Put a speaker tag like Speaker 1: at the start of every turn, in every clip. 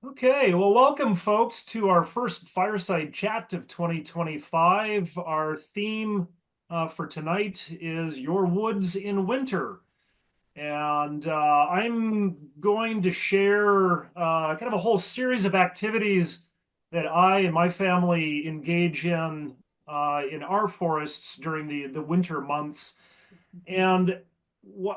Speaker 1: Okay, well, welcome folks to our first Fireside Chat of 2025. Our theme for tonight is Your Woods in Winter. And I'm going to share kind of a whole series of activities that I and my family engage in our forests during the winter months. And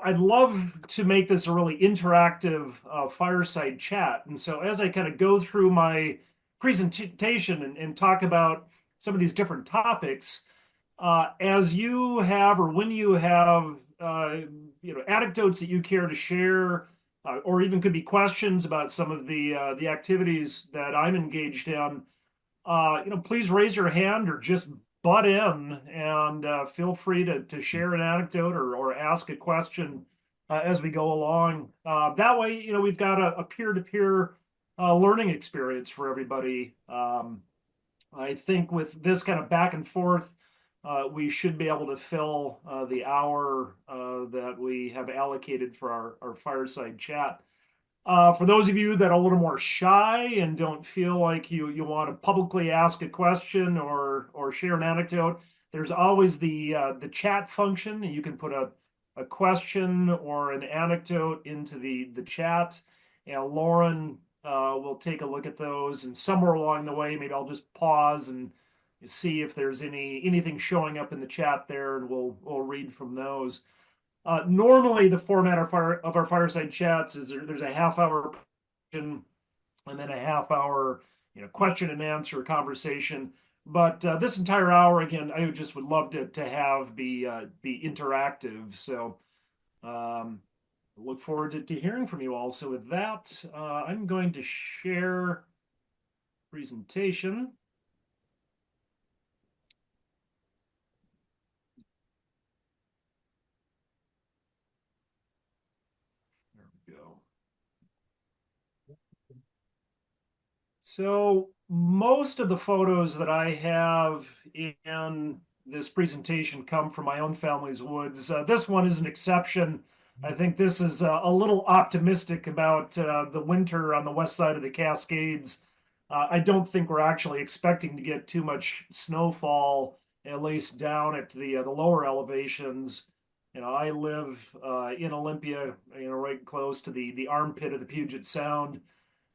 Speaker 1: I'd love to make this a really interactive fireside chat. And so, as I kind of go through my presentation and talk about some of these different topics, as you have or when you have anecdotes that you care to share, or even could be questions about some of the activities that I'm engaged in, please raise your hand or just butt in and feel free to share an anecdote or ask a question as we go along. That way, we've got a peer-to-peer learning experience for everybody. I think with this kind of back and forth, we should be able to fill the hour that we have allocated for our fireside chat. For those of you that are a little more shy and don't feel like you want to publicly ask a question or share an anecdote, there's always the chat function. You can put a question or an anecdote into the chat, and Lauren will take a look at those. And somewhere along the way, maybe I'll just pause and see if there's anything showing up in the chat there, and we'll read from those. Normally, the format of our fireside chats is there's a half hour and then a half hour, question and answer conversation. But this entire hour, again, I just would love to have be interactive. So look forward to hearing from you all. So with that, I'm going to share presentation. There we go. So most of the photos that I have in this presentation come from my own family's woods. This one is an exception. I think this is a little optimistic about the winter on the west side of the Cascades. I don't think we're actually expecting to get too much snowfall, at least down at the lower elevations. I live in Olympia, right close to the armpit of the Puget Sound,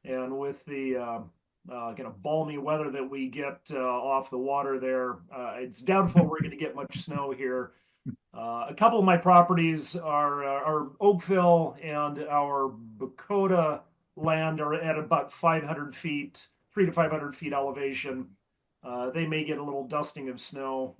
Speaker 1: and with the kind of balmy weather that we get off the water there, it's doubtful we're going to get much snow here. A couple of my properties are Oakville and our Bakota land are at about 500 feet, 300 to 500 feet elevation. They may get a little dusting of snow,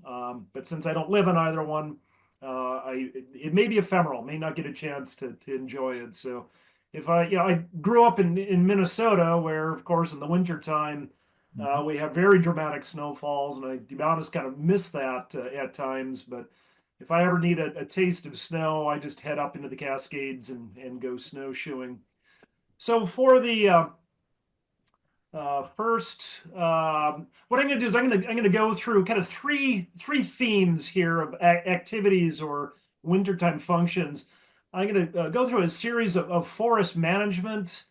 Speaker 1: but since I don't live in either one, it may be ephemeral, may not get a chance to enjoy it. So if I grew up in Minnesota, where of course in the wintertime we have very dramatic snowfalls, and I, to be honest, kind of miss that at times. But if I ever need a taste of snow, I just head up into the Cascades and go snowshoeing. So for the first, what I'm going to do is I'm going to go through kind of three themes here of activities or wintertime functions. I'm going to go through a series of forest management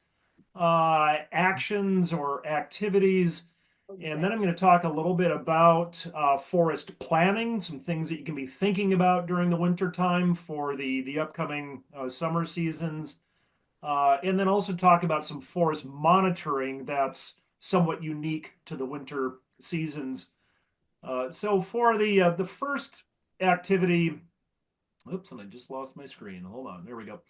Speaker 1: actions or activities. And then I'm going to talk a little bit about forest planning, some things that you can be thinking about during the winter time for the upcoming summer seasons. And then also talk about some forest monitoring that's somewhat unique to the winter seasons. So for the first activity, oops, and I just lost my screen. Hold on, there we go.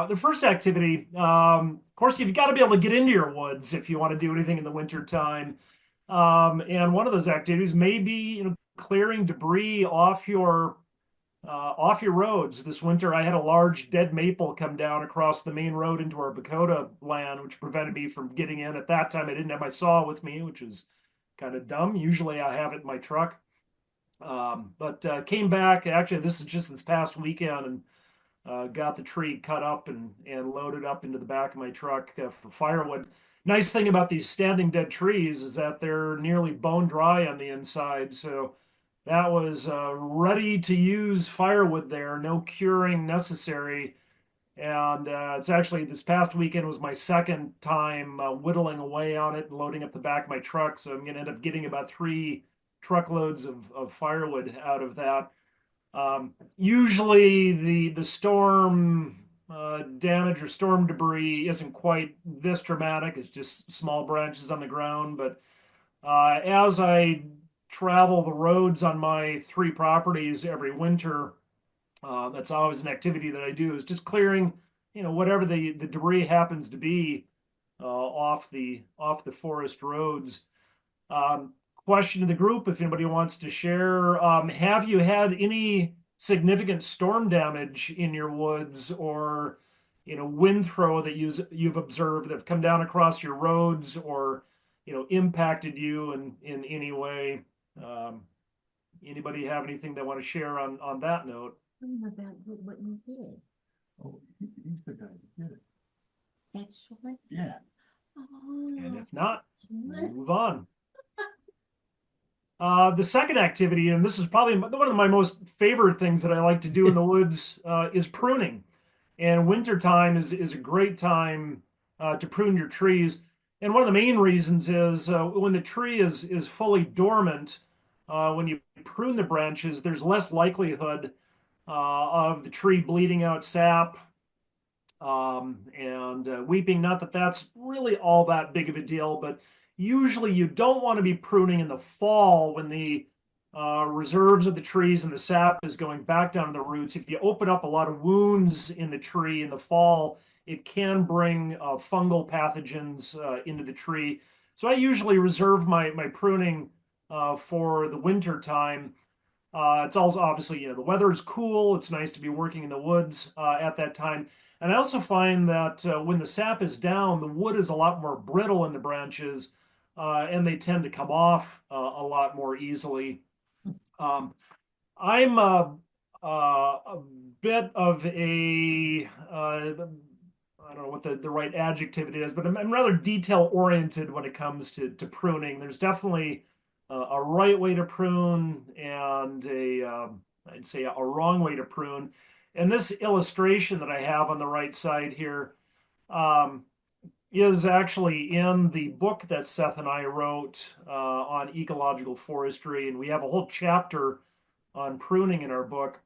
Speaker 1: The first activity, of course, you've got to be able to get into your woods if you want to do anything in the winter time. And one of those activities may be, clearing debris off your roads. This winter, I had a large dead maple come down across the main road into our Bakota land, which prevented me from getting in. At that time, I didn't have my saw with me, which was kind of dumb. Usually, I have it in my truck. But came back. Actually, this is just this past weekend, and got the tree cut up and loaded up into the back of my truck for firewood. Nice thing about these standing dead trees is that they're nearly bone dry on the inside. So that was ready to use firewood there, no curing necessary. And it's actually this past weekend was my second time whittling away on it and loading up the back of my truck. So I'm going to end up getting about 3 truckloads of firewood out of that. Usually the storm damage or storm debris isn't quite this dramatic. It's just small branches on the ground. But as I travel the roads on my 3 properties every winter, that's always an activity that I do is just clearing, whatever the debris happens to be off the forest roads. Um, Question to the group, if anybody wants to share, have you had any significant storm damage in your woods or, wind throw that you've observed that have come down across your roads or, impacted you in any way? Um, Anybody have anything they want to share on that note?
Speaker 2: About what you did.
Speaker 3: Oh, he's the guy that did it.
Speaker 2: That's what.
Speaker 3: Yeah.
Speaker 1: And
Speaker 2: Oh.
Speaker 1: if not, move on. The second activity, and this is probably one of my most favorite things that I like to do in the woods, is pruning. And wintertime is a great time to prune your trees. And one of the main reasons is when the tree is fully dormant, when you prune the branches, there's less likelihood of the tree bleeding out sap and weeping. Not that that's really all that big of a deal, but usually you don't want to be pruning in the fall when the reserves of the trees and the sap is going back down to the roots. If you open up a lot of wounds in the tree in the fall, it can bring fungal pathogens into the tree. So I usually reserve my pruning for the winter time. It's also obviously, the weather is cool. It's nice to be working in the woods at that time. And I also find that when the sap is down, the wood is a lot more brittle in the branches, and they tend to come off a lot more easily. Um, I'm a bit of I don't know what the right adjective it is, but I'm rather detail oriented when it comes to pruning. There's definitely a right way to prune and I'd say a wrong way to prune. And this illustration that I have on the right side here um, is actually in the book that Seth and I wrote on ecological forestry, and we have a whole chapter on pruning in our book.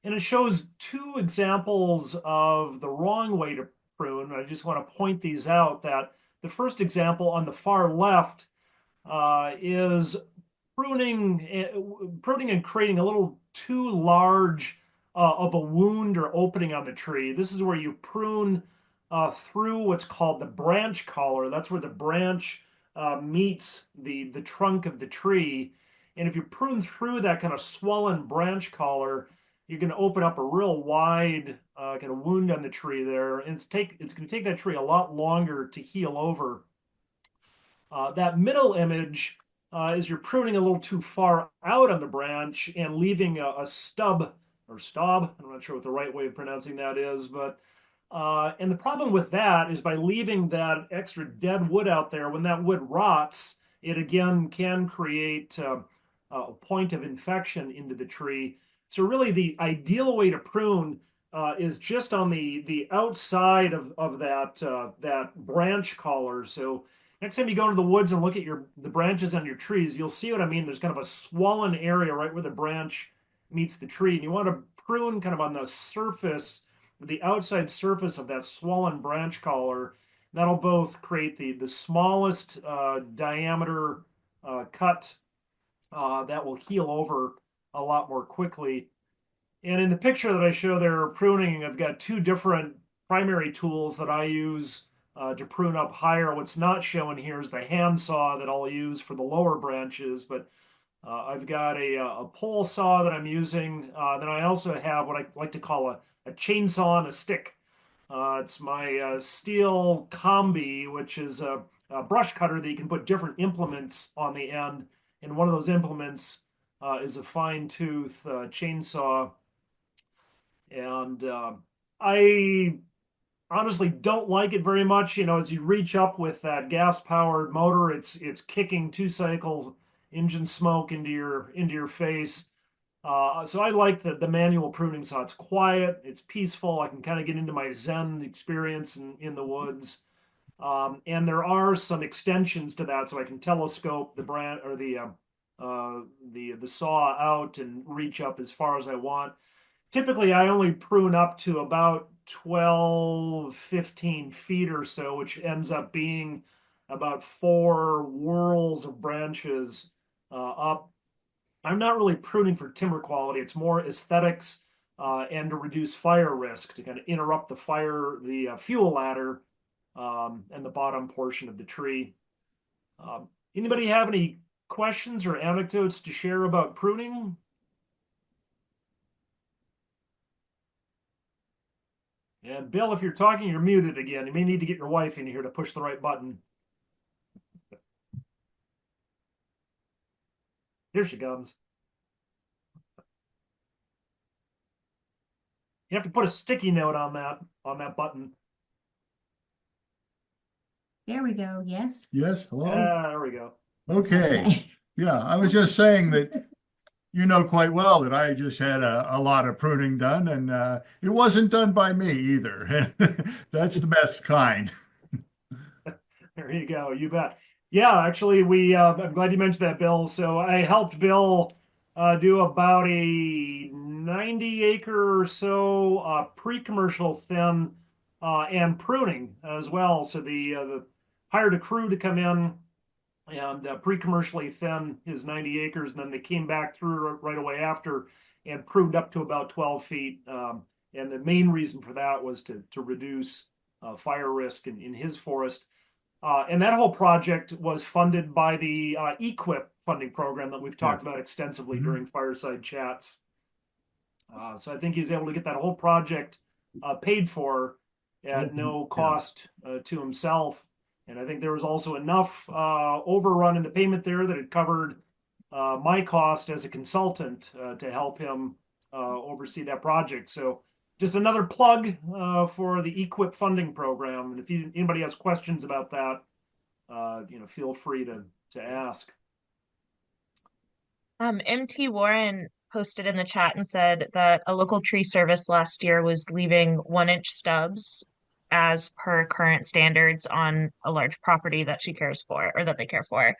Speaker 1: And it shows 2 examples of the wrong way to prune. I just want to point these out that the first example on the far left is pruning and creating a little too large of a wound or opening on the tree. This is where you prune through what's called the branch collar. That's where the branch meets the trunk of the tree. And if you prune through that kind of swollen branch collar, you're going to open up a real wide kind of wound on the tree there. And it's going to take that tree a lot longer to heal over. That middle image is you're pruning a little too far out on the branch and leaving a stub or stob. I'm not sure what the right way of pronouncing that is, but and the problem with that is by leaving that extra dead wood out there, when that wood rots, it again can create a point of infection into the tree. So really, the ideal way to prune is just on the outside of that branch collar. So next time you go into the woods and look at the branches on your trees, you'll see what I mean. There's kind of a swollen area right where the branch meets the tree, and you want to prune kind of on the surface, the outside surface of that swollen branch collar. That'll both create the smallest diameter cut that will heal over a lot more quickly. And in the picture that I show there, pruning, I've got 2 different primary tools that I use to prune up higher. What's not shown here is the handsaw that I'll use for the lower branches, but I've got a pole saw that I'm using. Then I also have what I like to call a chainsaw on a stick. It's my steel combi, which is a brush cutter that you can put different implements on the end. And one of those implements is a fine tooth chainsaw. And I honestly don't like it very much. As you reach up with that gas-powered motor, it's kicking 2 cycles engine smoke into your face. So I like the manual pruning, so it's quiet, it's peaceful. I can kind of get into my Zen experience in the woods. And there are some extensions to that, so I can telescope the brand or the saw out and reach up as far as I want. Typically, I only prune up to about 12, 15 feet or so, which ends up being about 4 whorls of branches up. I'm not really pruning for timber quality. It's more aesthetics and to reduce fire risk, to kind of interrupt the fire, the fuel ladder, and the bottom portion of the tree. Anybody have any questions or anecdotes to share about pruning? And Bill, if you're talking, you're muted again. You may need to get your wife in here to push the right button. Here she comes. You have to put a sticky note on that button.
Speaker 2: There we go, yes.
Speaker 3: Yes, hello?
Speaker 1: There we go.
Speaker 3: Okay. Yeah, I was just saying that you know quite well that I just had a lot of pruning done, and it wasn't done by me either. That's the best kind.
Speaker 1: There you go. You bet. Yeah, actually, I'm glad you mentioned that, Bill. So I helped Bill do about a 90 acre or so pre-commercial thin and pruning as well. So the hired a crew to come in and pre-commercially thin his 90 acres, and then they came back through right away after and pruned up to about 12 feet. And the main reason for that was to reduce fire risk in his forest. And that whole project was funded by the EQIP funding program that we've talked about extensively during Fireside Chats. So I think he was able to get that whole project paid for at no cost to himself. And I think there was also enough overrun in the payment there that it covered my cost as a consultant to help him oversee that project. So just another plug for the EQIP funding program. And if anybody has questions about that, feel free to ask.
Speaker 4: MT Warren posted in the chat and said that a local tree service last year was leaving 1-inch stubs as per current standards on a large property that she cares for or that they care for.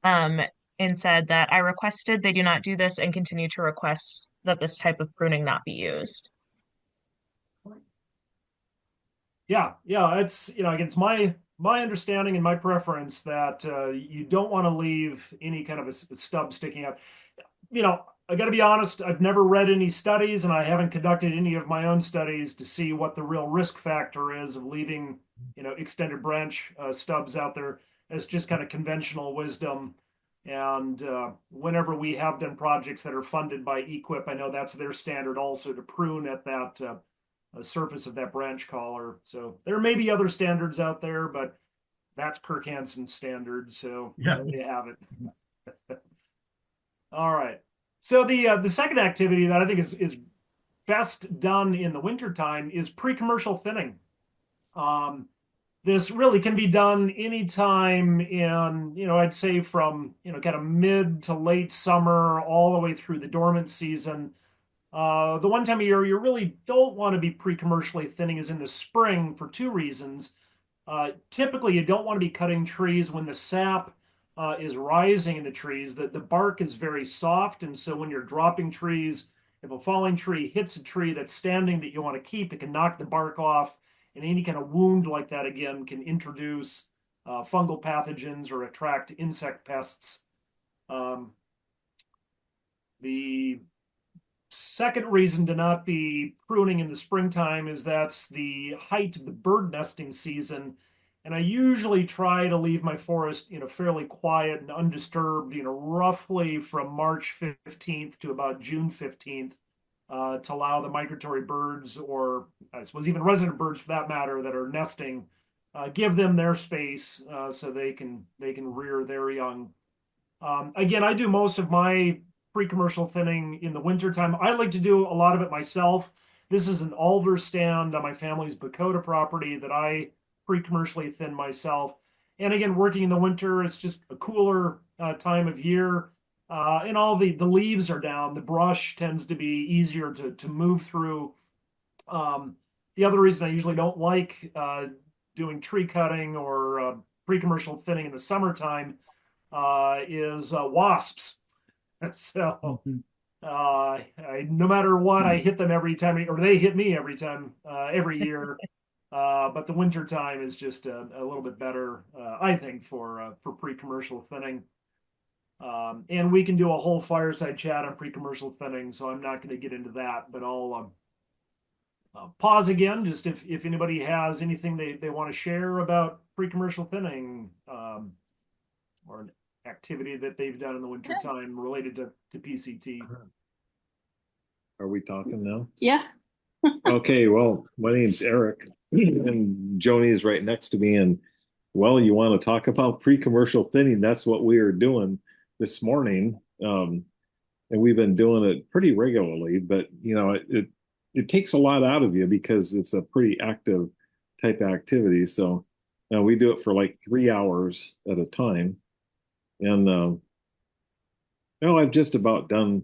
Speaker 4: And said that I requested they do not do this and continue to request that this type of pruning not be used.
Speaker 1: Yeah, it's again, it's my understanding and my preference that you don't want to leave any kind of a stub sticking out. I got to be honest, I've never read any studies and I haven't conducted any of my own studies to see what the real risk factor is of leaving, extended branch stubs out there. As just kind of conventional wisdom. And whenever we have done projects that are funded by EQIP, I know that's their standard also to prune at that surface of that branch collar. So there may be other standards out there, but that's Kirk Hanson's standard. So
Speaker 3: Yeah.
Speaker 1: there you have it. All right. So the second activity that I think is best done in the wintertime is pre-commercial thinning. This really can be done anytime in, I'd say from, kind of mid to late summer all the way through the dormant season. The one time of year you really don't want to be pre-commercially thinning is in the spring for 2 reasons. Typically, you don't want to be cutting trees when the sap is rising in the trees. The bark is very soft, and so when you're dropping trees, if a falling tree hits a tree that's standing that you want to keep, it can knock the bark off, and any kind of wound like that, again, can introduce fungal pathogens or attract insect pests. The second reason to not be pruning in the springtime is that's the height of the bird nesting season. And I usually try to leave my forest, fairly quiet and undisturbed, roughly from March 15th to about June 15th, to allow the migratory birds, or I suppose even resident birds for that matter, that are nesting, give them their space so they can rear their young. Again, I do most of my pre-commercial thinning in the wintertime. I like to do a lot of it myself. This is an alder stand on my family's Bakota property that I pre-commercially thin myself. And again, working in the winter, it's just a cooler time of year. and all the leaves are down. The brush tends to be easier to move through. The other reason I usually don't like doing tree cutting or pre-commercial thinning in the summertime is wasps. So no matter what, I hit them every time, or they hit me every time, every year. But the winter time is just a little bit better, I think, for pre-commercial thinning. And we can do a whole fireside chat on pre-commercial thinning, so I'm not going to get into that. But I'll pause again, just if anybody has anything they want to share about pre-commercial thinning, or an activity that they've done in the winter time related to PCT.
Speaker 5: Are we talking now?
Speaker 6: Yeah.
Speaker 5: Okay, well, my name's Eric, and Joni is right next to me. And well, you want to talk about pre-commercial thinning? That's what we are doing this morning, and we've been doing it pretty regularly. But it takes a lot out of you because it's a pretty active type activity. So we do it for like 3 hours at a time, and I've just about done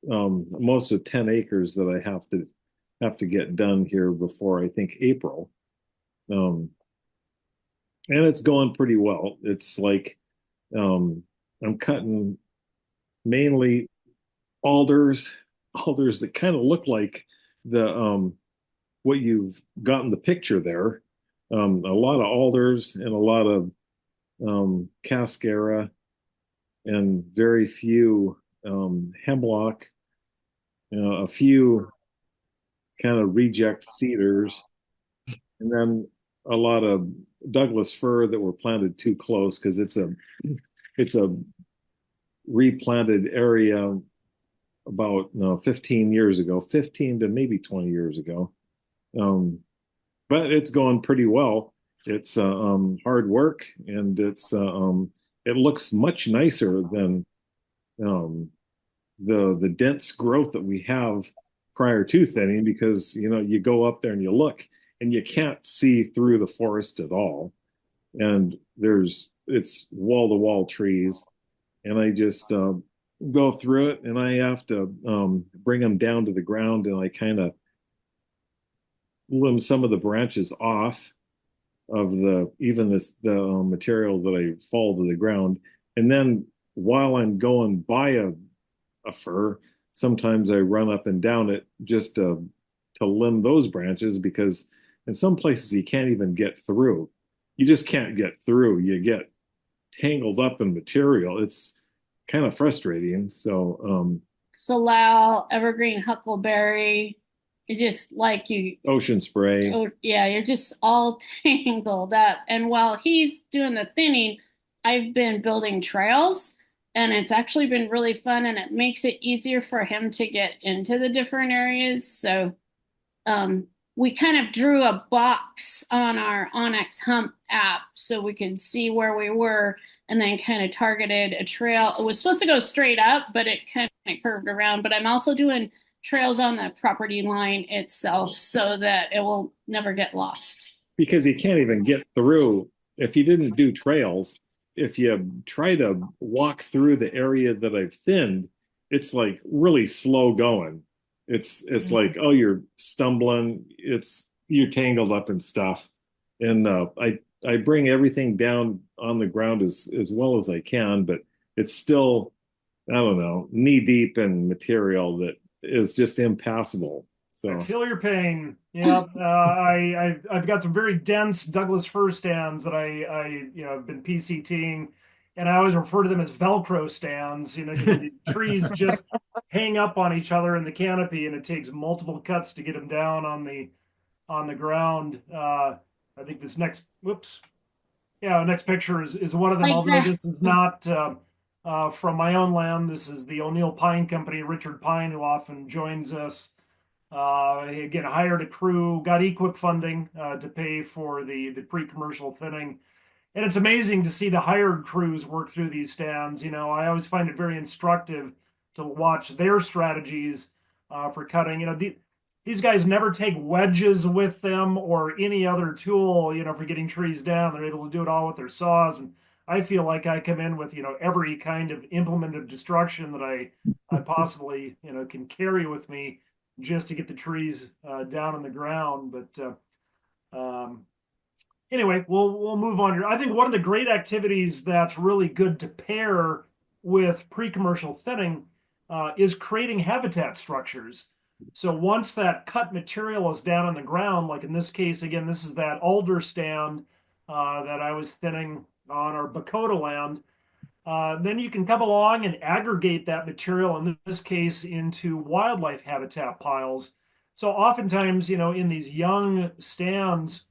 Speaker 5: most of 10 acres that I have to get done here before I think April. And it's going pretty well. It's like I'm cutting mainly alders that kind of look like the what you've got in the picture there. A lot of alders and a lot of cascara and very few hemlock, a few kind of reject cedars, and then a lot of Douglas fir that were planted too close because it's a replanted area about 15 years ago, 15 to maybe 20 years ago. But it's going pretty well. It's hard work, and it looks much nicer than the dense growth that we have prior to thinning, because you go up there and you look and you can't see through the forest at all, and it's wall to wall trees, and I just go through it, and I have to bring them down to the ground, and I kind of limb some of the branches off of the material that I fall to the ground, and then while I'm going by a fir, sometimes I run up and down it just to limb those branches, because in some places you can't even get through. You just can't get through. You get tangled up in material. It's kind of frustrating. So
Speaker 6: Salal, evergreen huckleberry, you just like you.
Speaker 5: Ocean spray.
Speaker 6: Oh, yeah, you're just all tangled up. And while he's doing the thinning, I've been building trails, and it's actually been really fun, and it makes it easier for him to get into the different areas. So we kind of drew a box on our Onyx Hump app so we could see where we were, and then kind of targeted a trail. It was supposed to go straight up, but it kind of curved around. But I'm also doing trails on the property line itself so that it will never get lost.
Speaker 5: Because you can't even get through if you didn't do trails. If you try to walk through the area that I've thinned, it's like really slow going. It's like, oh, you're stumbling. You're tangled up and stuff. And I bring everything down on the ground as well as I can, but it's still, I don't know, knee deep in material that is just impassable. So
Speaker 1: I feel your pain. Yeah, I've got some very dense Douglas fir stands that I have been PCTing, and I always refer to them as Velcro stands, because the trees just hang up on each other in the canopy, and it takes multiple cuts to get them down on the ground. I think this next next picture is one of them.
Speaker 6: Like
Speaker 1: although
Speaker 6: that.
Speaker 1: This is not from my own land. This is the O'Neill Pine Company, Richard Pine, who often joins us. Again, hired a crew, got EQIP funding to pay for the pre-commercial thinning. And it's amazing to see the hired crews work through these stands. I always find it very instructive to watch their strategies for cutting. These guys never take wedges with them or any other tool, for getting trees down. They're able to do it all with their saws. And I feel like I come in with, every kind of implement of destruction that I possibly, can carry with me just to get the trees down on the ground. But anyway, we'll move on here. I think one of the great activities that's really good to pair with pre-commercial thinning is creating habitat structures. So once that cut material is down on the ground, like in this case, again, this is that alder stand that I was thinning on our Bakota land. Then you can come along and aggregate that material, in this case, into wildlife habitat piles. So oftentimes, in these young stands,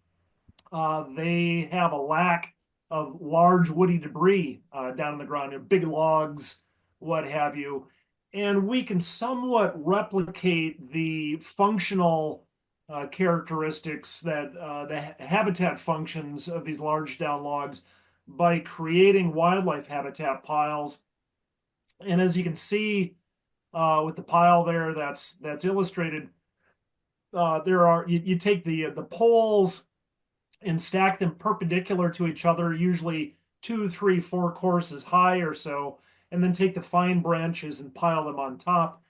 Speaker 1: they have a lack of large woody debris down on the ground, big logs, what have you. And we can somewhat replicate the functional characteristics that the habitat functions of these large down logs by creating wildlife habitat piles. And as you can see with the pile there that's illustrated, you take the poles and stack them perpendicular to each other, usually 2, 3, 4 courses high or so, and then take the fine branches and pile them on top.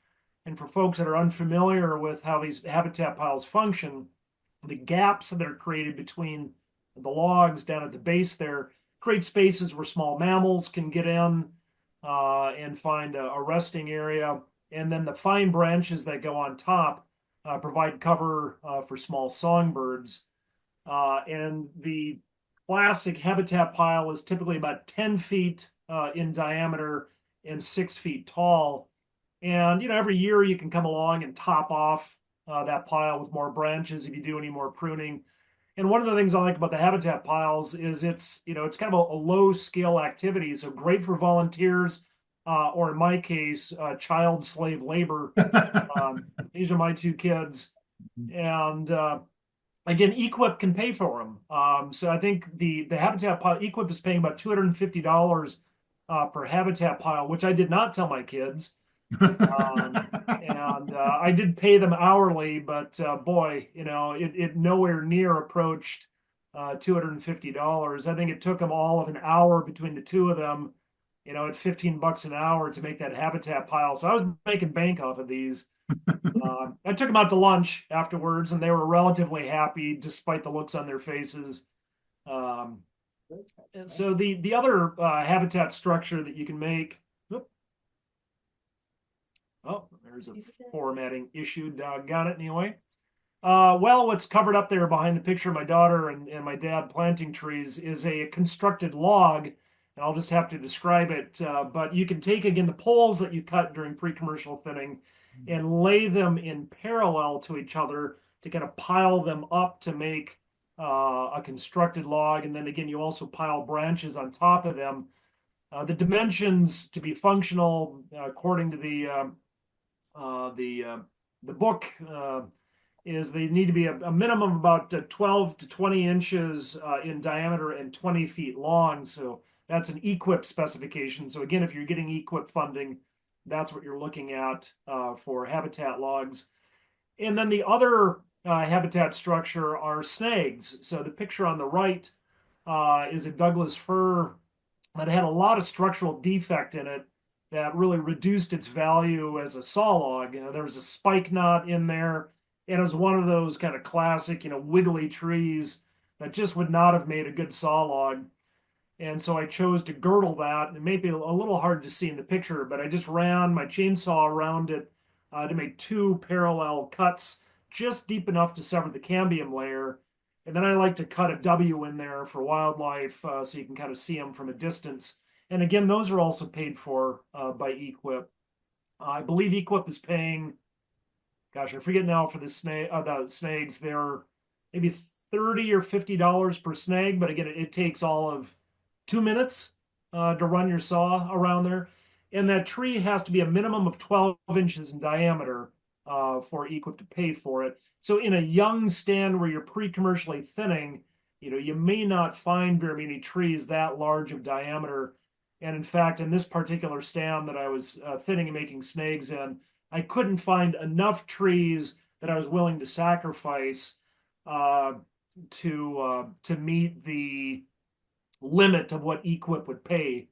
Speaker 1: And for folks that are unfamiliar with how these habitat piles function, the gaps that are created between the logs down at the base there create spaces where small mammals can get in and find a resting area. And then the fine branches that go on top provide cover for small songbirds. And the classic habitat pile is typically about 10 feet in diameter and 6 feet tall. And, every year you can come along and top off that pile with more branches if you do any more pruning. And one of the things I like about the habitat piles is it's kind of a low scale activity. So great for volunteers, or in my case, child slave labor. These are my 2 kids. And again, Equip can pay for them. So I think the habitat pile, Equip is paying about $250 per habitat pile, which I did not tell my kids. And I did pay them hourly, but boy, it nowhere near approached $250. I think it took them all of an hour between the 2 of them, at $15 an hour to make that habitat pile. So I was making bank off of these. I took them out to lunch afterwards, and they were relatively happy despite the looks on their faces. So the other habitat structure that you can make. Oh, there's a formatting issue. Doggone it anyway. Well, what's covered up there behind the picture of my daughter and my dad planting trees is a constructed log. And I'll just have to describe it. But you can take, again, the poles that you cut during pre-commercial thinning and lay them in parallel to each other to kind of pile them up to make a constructed log. And then again, you also pile branches on top of them. The dimensions to be functional, according to the book, is they need to be a minimum of about 12 to 20 inches in diameter and 20 feet long. So that's an Equip specification. So again, if you're getting Equip funding, that's what you're looking at for habitat logs. And then the other habitat structure are snags. So the picture on the right is a Douglas fir that had a lot of structural defect in it that really reduced its value as a saw log. There was a spike knot in there, and it was one of those kind of classic, wiggly trees that just would not have made a good saw log. And so I chose to girdle that. It may be a little hard to see in the picture, but I just ran my chainsaw around it to make 2 parallel cuts just deep enough to sever the cambium layer. And then I like to cut a W in there for wildlife so you can kind of see them from a distance. And again, those are also paid for by Equip. I believe Equip is paying, gosh, I forget now for the snags. They're maybe $30 or $50 per snag, but again, it takes all of 2 minutes to run your saw around there. And that tree has to be a minimum of 12 inches in diameter for Equip to pay for it. So in a young stand where you're pre-commercially thinning, you may not find very many trees that large of diameter. And in fact, in this particular stand that I was thinning and making snags in, I couldn't find enough trees that I was willing to sacrifice to meet the limit of what EQIP would pay.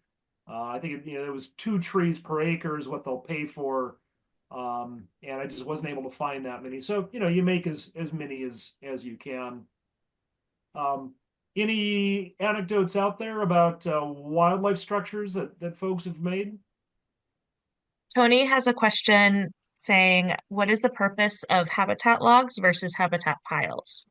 Speaker 1: I think it was 2 trees per acre is what they'll pay for. And I just wasn't able to find that many. So, you make as many as you can. Any anecdotes out there about wildlife structures that folks have made?
Speaker 4: Tony has a question saying, what is the purpose of habitat logs versus habitat piles?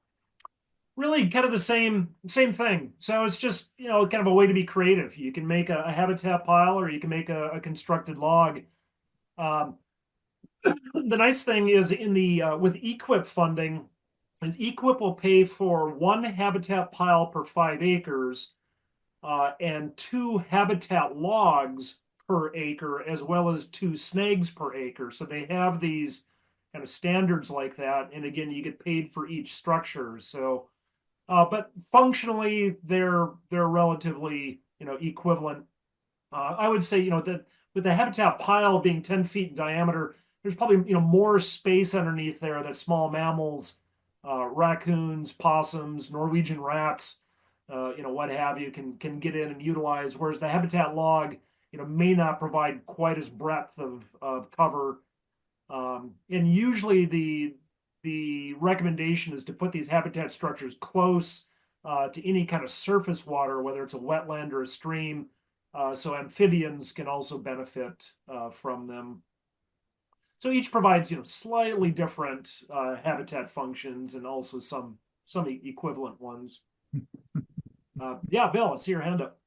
Speaker 1: Really kind of the same thing. So it's just, kind of a way to be creative. You can make a habitat pile or you can make a constructed log. The nice thing is in the with EQIP funding, is EQIP will pay for 1 habitat pile per 5 acres and 2 habitat logs per acre, as well as 2 snags per acre. So they have these kind of standards like that. And again, you get paid for each structure. So, but functionally, they're relatively equivalent. I would say that with the habitat pile being 10 feet in diameter, there's probably more space underneath there that small mammals, raccoons, possums, Norwegian rats, what have you, can get in and utilize. Whereas the habitat log, may not provide quite as breadth of cover. And usually the recommendation is to put these habitat structures close to any kind of surface water, whether it's a wetland or a stream. So amphibians can also benefit from them. So each provides, slightly different habitat functions and also some equivalent ones. Yeah, Bill, I see your hand up.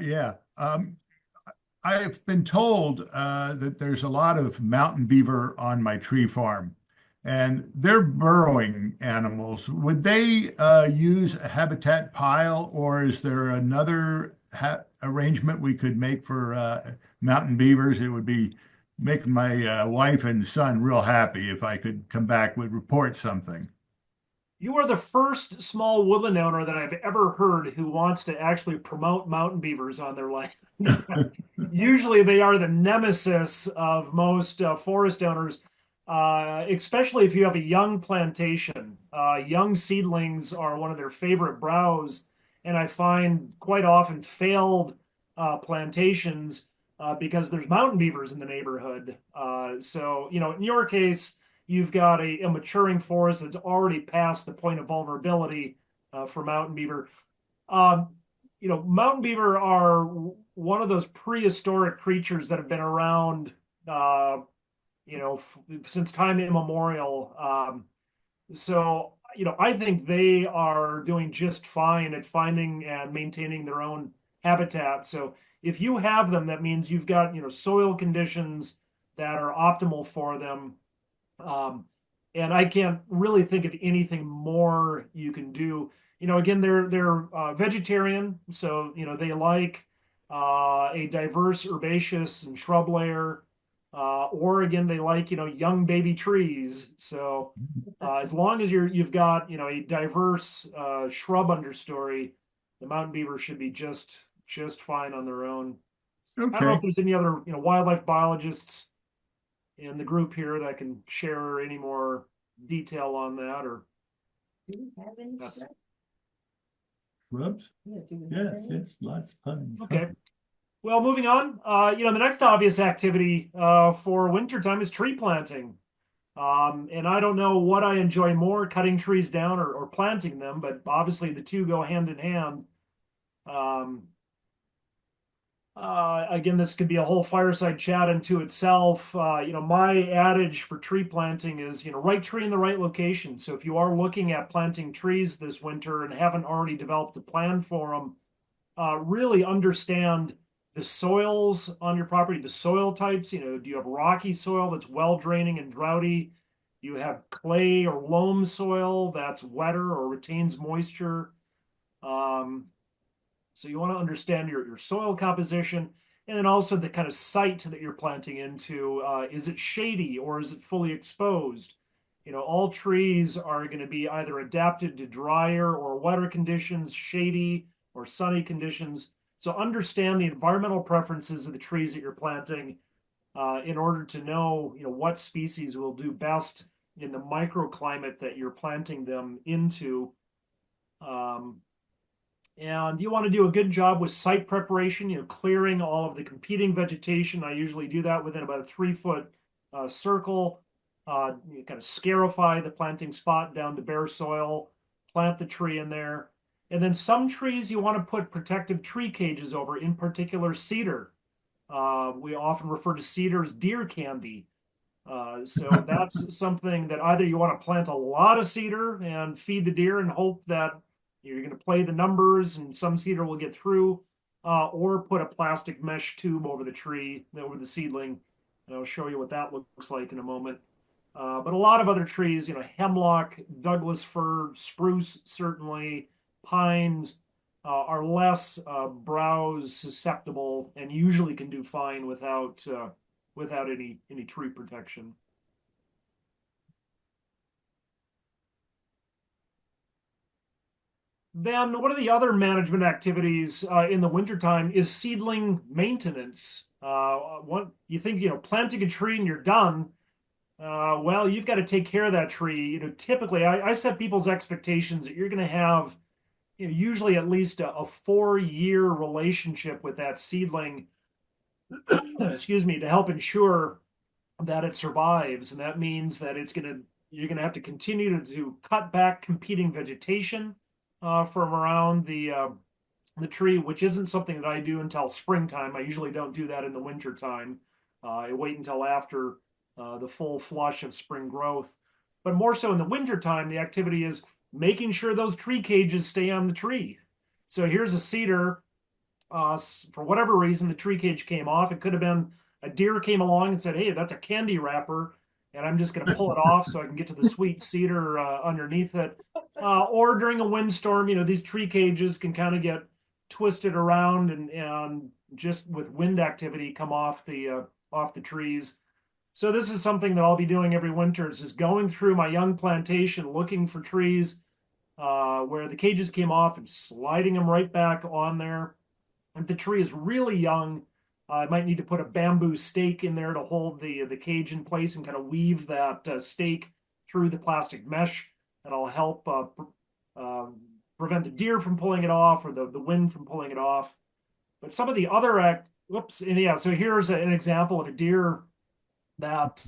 Speaker 3: Yeah. I've been told that there's a lot of mountain beaver on my tree farm, and they're burrowing animals. Would they use a habitat pile, or is there another arrangement we could make for mountain beavers? It would be making my wife and son real happy if I could come back with report something.
Speaker 1: You are the first small woodland owner that I've ever heard who wants to actually promote mountain beavers on their land. Usually they are the nemesis of most forest owners, especially if you have a young plantation. Young seedlings are one of their favorite browse, and I find quite often failed plantations because there's mountain beavers in the neighborhood. So, in your case, you've got a maturing forest that's already past the point of vulnerability for mountain beaver. Mountain beaver are one of those prehistoric creatures that have been around, since time immemorial. So, I think they are doing just fine at finding and maintaining their own habitat. So if you have them, that means you've got, soil conditions that are optimal for them. And I can't really think of anything more you can do. Again, they're vegetarian, so they like a diverse herbaceous and shrub layer. Or again, they like young baby trees. So as long as you've got a diverse shrub understory, the mountain beaver should be just fine on their own. I don't know if
Speaker 3: Okay.
Speaker 1: there's any other wildlife biologists in the group here that can share any more detail on that, or
Speaker 2: Do we have any
Speaker 1: That's-
Speaker 2: stuff?
Speaker 3: Whoops.
Speaker 2: Yeah, do we
Speaker 3: Yes,
Speaker 2: have any?
Speaker 3: it's lots of fun.
Speaker 1: okay. Well, moving on, the next obvious activity for wintertime is tree planting. And I don't know what I enjoy more, cutting trees down or planting them, but obviously the two go hand in hand. Again, this could be a whole fireside chat into itself. My adage for tree planting is, right tree in the right location. So if you are looking at planting trees this winter and haven't already developed a plan for them, really understand the soils on your property, the soil types. Do you have rocky soil that's well draining and droughty? Do you have clay or loam soil that's wetter or retains moisture? So you want to understand your soil composition, and then also the kind of site that you're planting into. Is it shady or is it fully exposed? All trees are going to be either adapted to drier or wetter conditions, shady or sunny conditions. So understand the environmental preferences of the trees that you're planting in order to know, what species will do best in the microclimate that you're planting them into. And you want to do a good job with site preparation, clearing all of the competing vegetation. I usually do that within about a 3-foot circle. You kind of scarify the planting spot down to bare soil, plant the tree in there. And then some trees you want to put protective tree cages over, in particular cedar. We often refer to cedar as deer candy. So that's something that either you want to plant a lot of cedar and feed the deer and hope that you're going to play the numbers and some cedar will get through, or put a plastic mesh tube over the tree, over the seedling. And I'll show you what that looks like in a moment. But a lot of other trees, hemlock, Douglas fir, spruce, certainly, pines, are less browse susceptible and usually can do fine without any tree protection. Then one of the other management activities in the wintertime is seedling maintenance. You think, planting a tree and you're done. Well, you've got to take care of that tree. Typically, I set people's expectations that you're going to have, usually at least a 4-year relationship with that seedling, excuse me, to help ensure that it survives. And that means that you're going to have to continue to cut back competing vegetation from around the tree, which isn't something that I do until springtime. I usually don't do that in the wintertime. I wait until after the full flush of spring growth. But more so in the wintertime, the activity is making sure those tree cages stay on the tree. So here's a cedar. For whatever reason, the tree cage came off. It could have been a deer came along and said, "Hey, that's a candy wrapper," and I'm just going to pull it off so I can get to the sweet cedar underneath it. Or during a windstorm, these tree cages can kind of get twisted around and just with wind activity come off the trees. So this is something that I'll be doing every winter. Is just going through my young plantation, looking for trees where the cages came off and sliding them right back on there. If the tree is really young, I might need to put a bamboo stake in there to hold the cage in place and kind of weave that stake through the plastic mesh. That'll help prevent the deer from pulling it off or the wind from pulling it off. But some of the other so here's an example of a deer that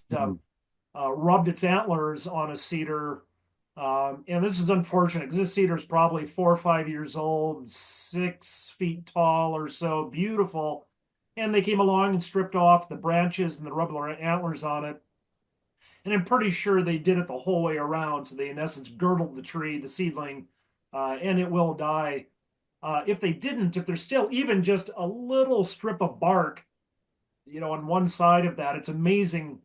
Speaker 1: rubbed its antlers on a cedar. And this is unfortunate because this cedar is probably 4 or 5 years old, 6 feet tall or so, beautiful. And they came along and stripped off the branches and the rubbed their antlers on it. And I'm pretty sure they did it the whole way around. So they, in essence, girdled the tree, the seedling, and it will die. If they didn't, if there's still even just a little strip of bark, on one side of that, it's amazing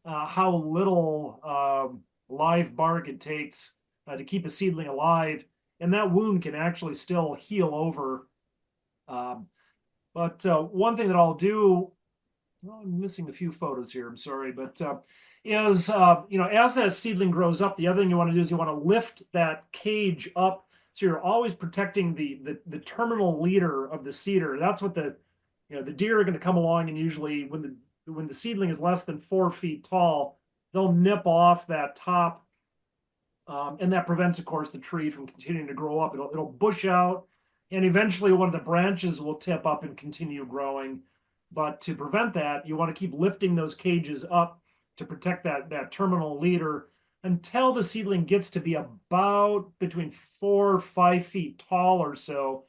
Speaker 1: how little live bark it takes to keep a seedling alive. And that wound can actually still heal over. But one thing that I'll do, I'm missing a few photos here, I'm sorry, but is, as that seedling grows up, the other thing you want to do is you want to lift that cage up. So you're always protecting the terminal leader of the cedar. That's what the deer are going to come along, and usually when the seedling is less than 4 feet tall, they'll nip off that top. And that prevents, of course, the tree from continuing to grow up. It'll bush out, and eventually one of the branches will tip up and continue growing. But to prevent that, you want to keep lifting those cages up to protect that terminal leader until the seedling gets to be about between 4 or 5 feet tall or so.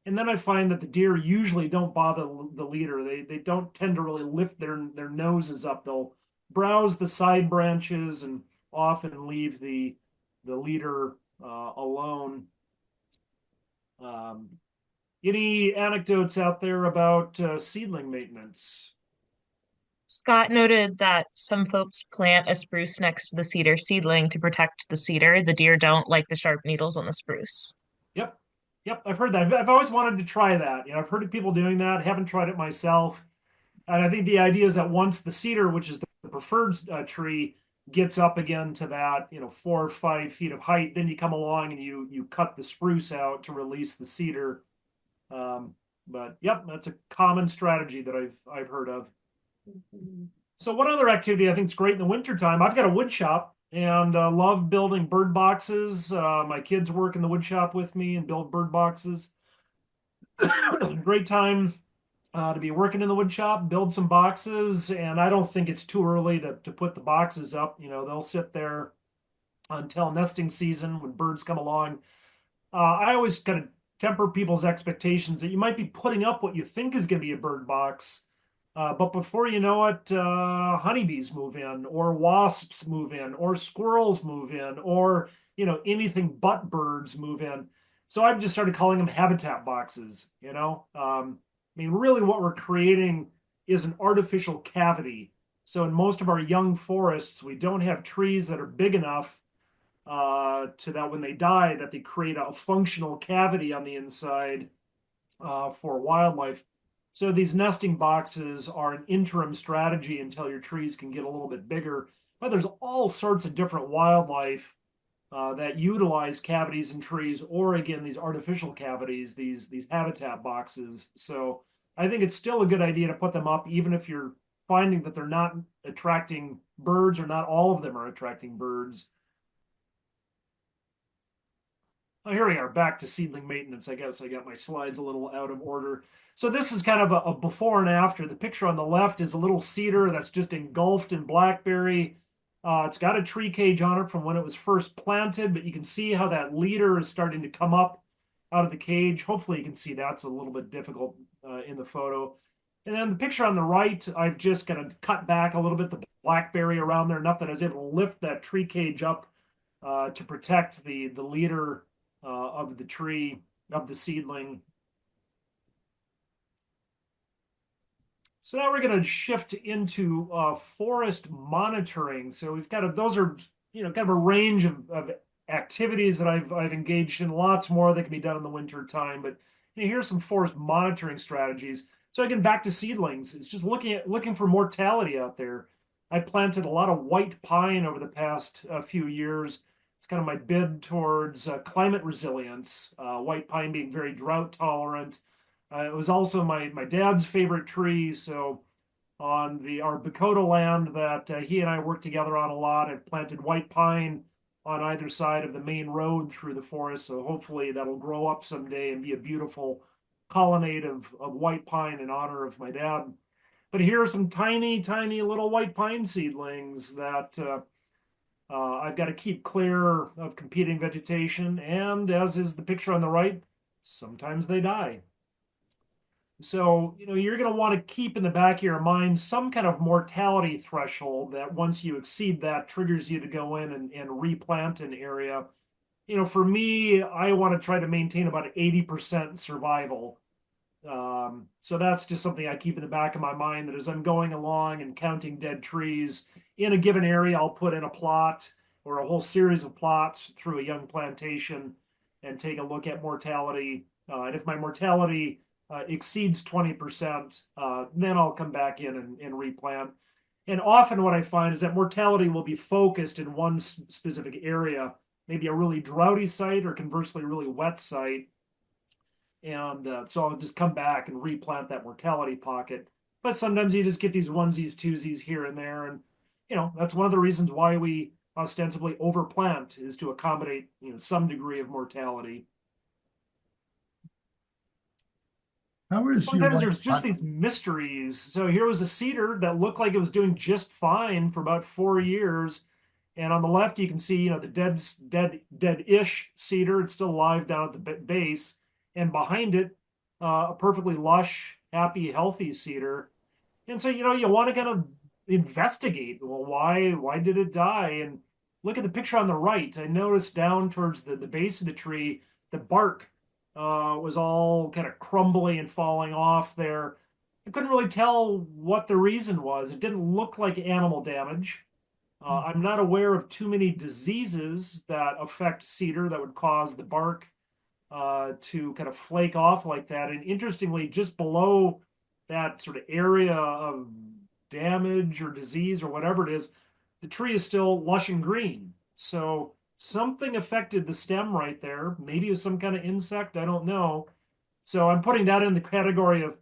Speaker 1: And then I find that the deer usually don't bother the leader. They don't tend to really lift their noses up. They'll browse the side branches and often leave the leader alone. Any anecdotes out there about seedling maintenance?
Speaker 4: Scott noted that some folks plant a spruce next to the cedar seedling to protect the cedar. The deer don't like the sharp needles on the spruce.
Speaker 1: Yep, I've heard that. I've always wanted to try that. I've heard of people doing that. Haven't tried it myself. And I think the idea is that once the cedar, which is the preferred tree, gets up again to that 4 or 5 feet of height, then you come along and you cut the spruce out to release the cedar. But yep, that's a common strategy that I've heard of. So one other activity I think is great in the wintertime, I've got a wood shop. and love building bird boxes. My kids work in the wood shop with me and build bird boxes. Great time to be working in the wood shop, build some boxes, and I don't think it's too early to put the boxes up. They'll sit there until nesting season when birds come along. I always kind of temper people's expectations that you might be putting up what you think is going to be a bird box, but before you know it, honeybees move in, or wasps move in, or squirrels move in, or anything but birds move in. So I've just started calling them habitat boxes. I mean, really, what we're creating is an artificial cavity. So in most of our young forests, we don't have trees that are big enough to that when they die, that they create a functional cavity on the inside for wildlife. So these nesting boxes are an interim strategy until your trees can get a little bit bigger. But there's all sorts of different wildlife that utilize cavities in trees, or again, these artificial cavities, these habitat boxes. So I think it's still a good idea to put them up, even if you're finding that they're not attracting birds, or not all of them are attracting birds. Oh, here we are, back to seedling maintenance. I guess I got my slides a little out of order. So this is kind of a before and after. The picture on the left is a little cedar that's just engulfed in blackberry. It's got a tree cage on it from when it was first planted, but you can see how that leader is starting to come up out of the cage. Hopefully you can see that's a little bit difficult in the photo. And then the picture on the right, I've just kind of cut back a little bit the blackberry around there, enough that I was able to lift that tree cage up to protect the leader of the tree, of the seedling. So now we're going to shift into forest monitoring. So we've got those are kind of a range of activities that I've engaged in. Lots more that can be done in the winter time, but here's some forest monitoring strategies. So again, back to seedlings. It's just looking for mortality out there. I planted a lot of white pine over the past few years. It's kind of my bid towards climate resilience. White pine being very drought tolerant. It was also my dad's favorite tree. So on our Bakota land that he and I worked together on a lot, I've planted white pine on either side of the main road through the forest. So hopefully that'll grow up someday and be a beautiful colonnade of white pine in honor of my dad. But here are some tiny, tiny little white pine seedlings that I've got to keep clear of competing vegetation. And as is the picture on the right, sometimes they die. So, you're going to want to keep in the back of your mind some kind of mortality threshold that once you exceed that triggers you to go in and replant an area. For me, I want to try to maintain about 80% survival. So that's just something I keep in the back of my mind, that as I'm going along and counting dead trees in a given area, I'll put in a plot or a whole series of plots through a young plantation and take a look at mortality. And if my mortality exceeds 20%, then I'll come back in and replant. And often what I find is that mortality will be focused in one specific area, maybe a really droughty site or conversely a really wet site. And so I'll just come back and replant that mortality pocket. But sometimes you just get these onesies, twosies here and there. And, that's one of the reasons why we ostensibly overplant, is to accommodate, some degree of mortality. Sometimes there's just these mysteries. So here was a cedar that looked like it was doing just fine for about 4 years. And on the left, you can see, the dead-ish cedar. It's still alive down at the base. And behind it, a perfectly lush, happy, healthy cedar. And so, you want to kind of investigate, well, why did it die? And look at the picture on the right. I noticed down towards the base of the tree, the bark was all kind of crumbly and falling off there. I couldn't really tell what the reason was. It didn't look like animal damage. I'm not aware of too many diseases that affect cedar that would cause the bark to kind of flake off like that. And interestingly, just below that sort of area of damage or disease or whatever it is, the tree is still lush and green. So something affected the stem right there. Maybe it was some kind of insect. I don't know. So I'm putting that in the category of,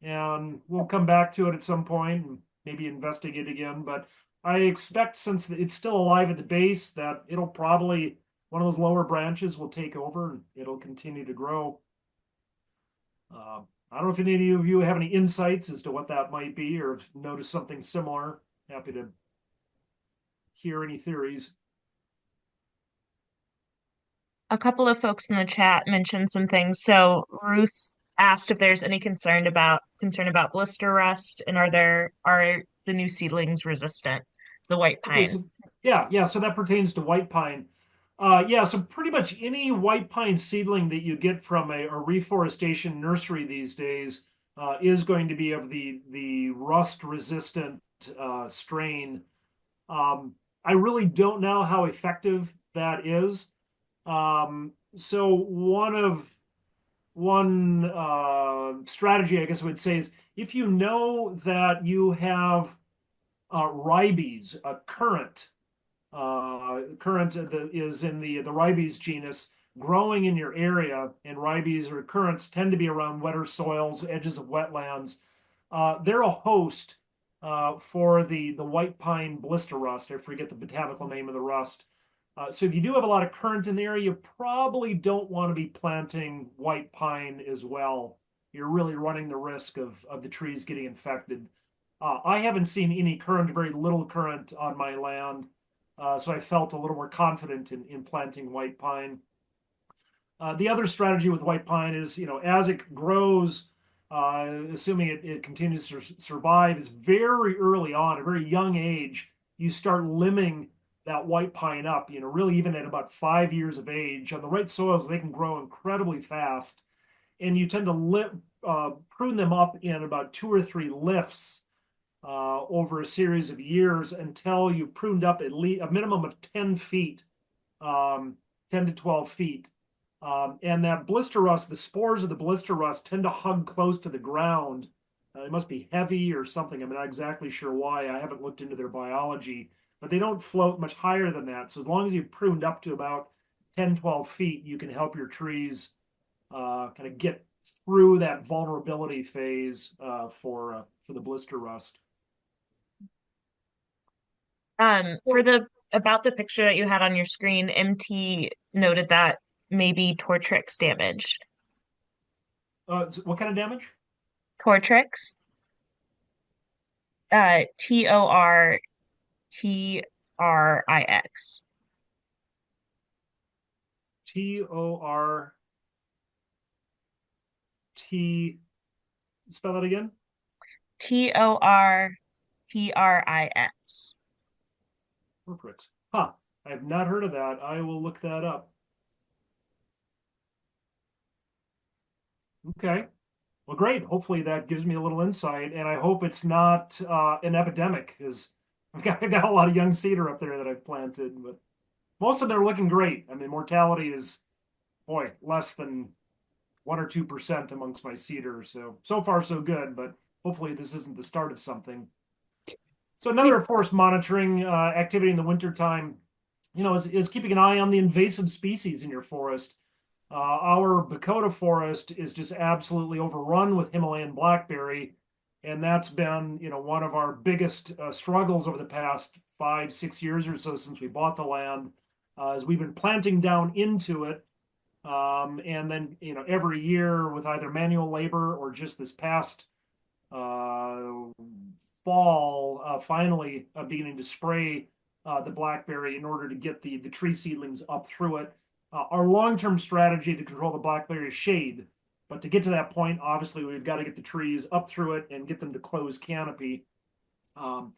Speaker 1: and we'll come back to it at some point and maybe investigate again. But I expect since it's still alive at the base that it'll probably, one of those lower branches will take over and it'll continue to grow. I don't know if any of you have any insights as to what that might be or have noticed something similar. Happy to hear any theories.
Speaker 4: A couple of folks in the chat mentioned some things. So Ruth asked if there's any concern about blister rust, and are the new seedlings resistant, the white
Speaker 1: Okay,
Speaker 4: pine?
Speaker 1: so yeah, so that pertains to white pine. Yeah, so pretty much any white pine seedling that you get from a reforestation nursery these days is going to be of the rust resistant strain. I really don't know how effective that is. So one strategy, I guess I would say, is if you know that you have ribes, a currant is in the ribes genus growing in your area, and ribes or currants tend to be around wetter soils, edges of wetlands. They're a host for the white pine blister rust. I forget the botanical name of the rust. So if you do have a lot of currant in the area, you probably don't want to be planting white pine as well. You're really running the risk of the trees getting infected. I haven't seen any currant, very little currant on my land. So I felt a little more confident in planting white pine. The other strategy with white pine is, as it grows, assuming it continues to survive, is very early on, a very young age, you start limbing that white pine up, really even at about 5 years of age. On the right soils, they can grow incredibly fast. And you tend to prune them up in about 2 or 3 lifts over a series of years until you've pruned up at least a minimum of 10 feet, 10 to 12 feet. And that blister rust, the spores of the blister rust tend to hug close to the ground. It must be heavy or something. I'm not exactly sure why. I haven't looked into their biology, but they don't float much higher than that. So as long as you've pruned up to about 10, 12 feet, you can help your trees kind of get through that vulnerability phase for the blister rust.
Speaker 4: About the picture that you had on your screen, MT noted that maybe Tortrix damage.
Speaker 1: What kind of damage?
Speaker 4: Tortrix. Tortrix.
Speaker 1: T. Spell that again.
Speaker 4: Tortrix.
Speaker 1: Tortrix. Huh. I have not heard of that. I will look that up. Okay. Well, great. Hopefully that gives me a little insight, and I hope it's not an epidemic, because I've got a lot of young cedar up there that I've planted, but most of them are looking great. I mean, mortality is, boy, less than 1 or 2% amongst my cedar. So far so good, but hopefully this isn't the start of something. So another forest monitoring activity in the wintertime, is keeping an eye on the invasive species in your forest. Our Bakota forest is just absolutely overrun with Himalayan blackberry, and that's been, one of our biggest struggles over the past 5-6 years or so since we bought the land, as we've been planting down into it. And then, every year with either manual labor or just this past fall, finally beginning to spray the blackberry in order to get the tree seedlings up through it. Our long-term strategy to control the blackberry is shade, but to get to that point, obviously we've got to get the trees up through it and get them to close canopy. And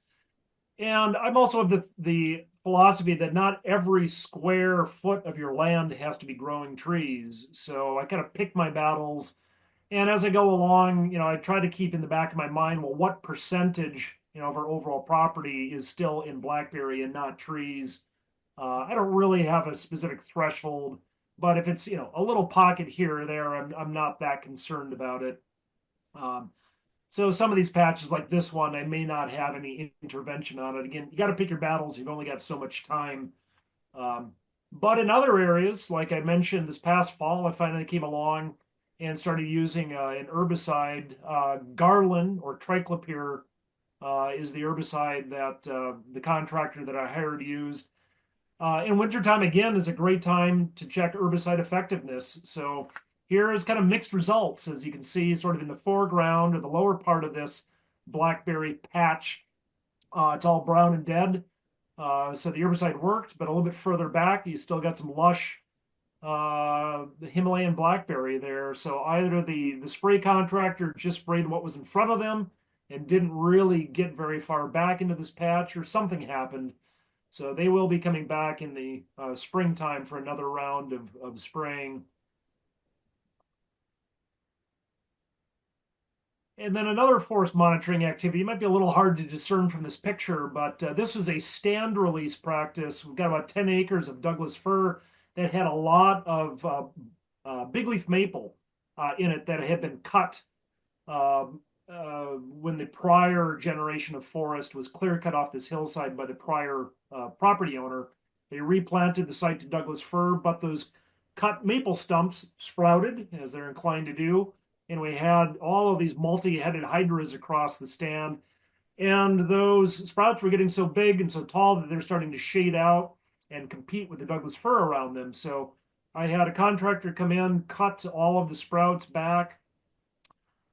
Speaker 1: I'm also of the philosophy that not every square foot of your land has to be growing trees. So I kind of pick my battles. And as I go along, I try to keep in the back of my mind, well, what percentage, of our overall property is still in blackberry and not trees? I don't really have a specific threshold, but if it's, a little pocket here or there, I'm not that concerned about it. So some of these patches like this one, I may not have any intervention on it. Again, you got to pick your battles. You've only got so much time. But in other areas, like I mentioned, this past fall, I finally came along and started using an herbicide, Garland or triclopyr is the herbicide that the contractor that I hired used. In wintertime, again, is a great time to check herbicide effectiveness. So here is kind of mixed results, as you can see, sort of in the foreground or the lower part of this blackberry patch. It's all brown and dead. So the herbicide worked, but a little bit further back, you still got some lush the Himalayan blackberry there. So either the spray contractor just sprayed what was in front of them and didn't really get very far back into this patch, or something happened. So they will be coming back in the springtime for another round of spraying. And then another forest monitoring activity, it might be a little hard to discern from this picture, but this was a stand release practice. We've got about 10 acres of Douglas fir that had a lot of big leaf maple in it that had been cut when the prior generation of forest was clear cut off this hillside by the prior property owner. They replanted the site to Douglas fir, but those cut maple stumps sprouted, as they're inclined to do. And we had all of these multi-headed hydras across the stand. And those sprouts were getting so big and so tall that they're starting to shade out and compete with the Douglas fir around them. So I had a contractor come in, cut all of the sprouts back.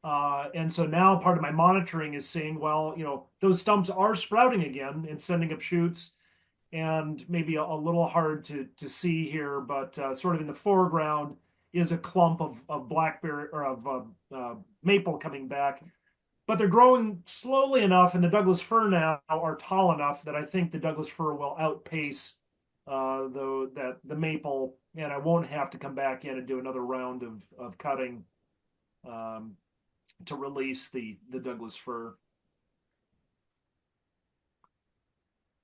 Speaker 1: And so now part of my monitoring is saying, well, those stumps are sprouting again and sending up shoots, and maybe a little hard to see here, but sort of in the foreground is a clump of blackberry or of maple coming back. But they're growing slowly enough, and the Douglas fir now are tall enough that I think the Douglas fir will outpace the maple, and I won't have to come back in and do another round of cutting to release the Douglas fir.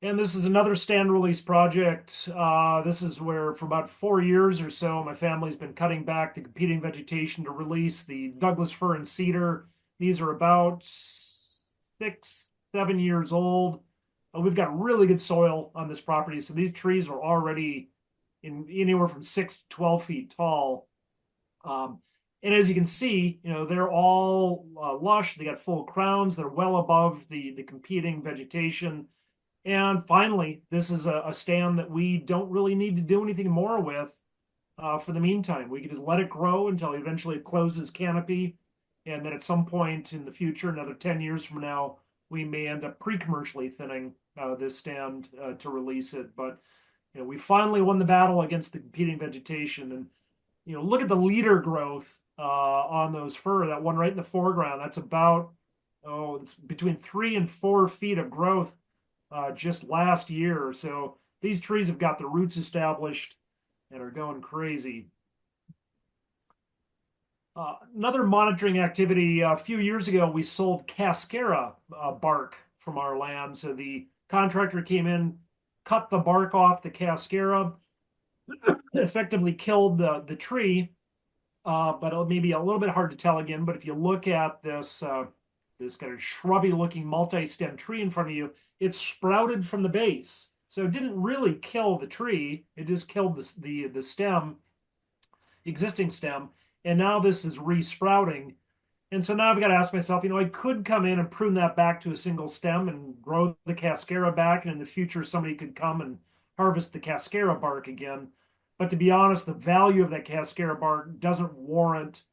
Speaker 1: And this is another stand release project. This is where for about 4 years or so, my family's been cutting back the competing vegetation to release the Douglas fir and cedar. These are about 6, 7 years old. We've got really good soil on this property. So these trees are already in anywhere from 6 to 12 feet tall. And as you can see, they're all lush. They got full crowns. They're well above the competing vegetation. And finally, this is a stand that we don't really need to do anything more with for the meantime. We can just let it grow until eventually it closes canopy. And then at some point in the future, another 10 years from now, we may end up pre-commercially thinning this stand to release it. But we finally won the battle against the competing vegetation. And look at the leader growth on those fir. That one right in the foreground, that's about it's between 3 and 4 feet of growth just last year. So these trees have got the roots established and are going crazy. Another monitoring activity, a few years ago, we sold cascara bark from our land. So the contractor came in, cut the bark off the cascara, effectively killed the tree, but it may be a little bit hard to tell again. But if you look at this this kind of shrubby looking multi-stem tree in front of you, it sprouted from the base. So it didn't really kill the tree. It just killed the stem, existing stem. And now this is re-sprouting. And so now I've got to ask myself, I could come in and prune that back to a single stem and grow the cascara back. And in the future, somebody could come and harvest the cascara bark again. But to be honest, the value of that cascara bark doesn't warrant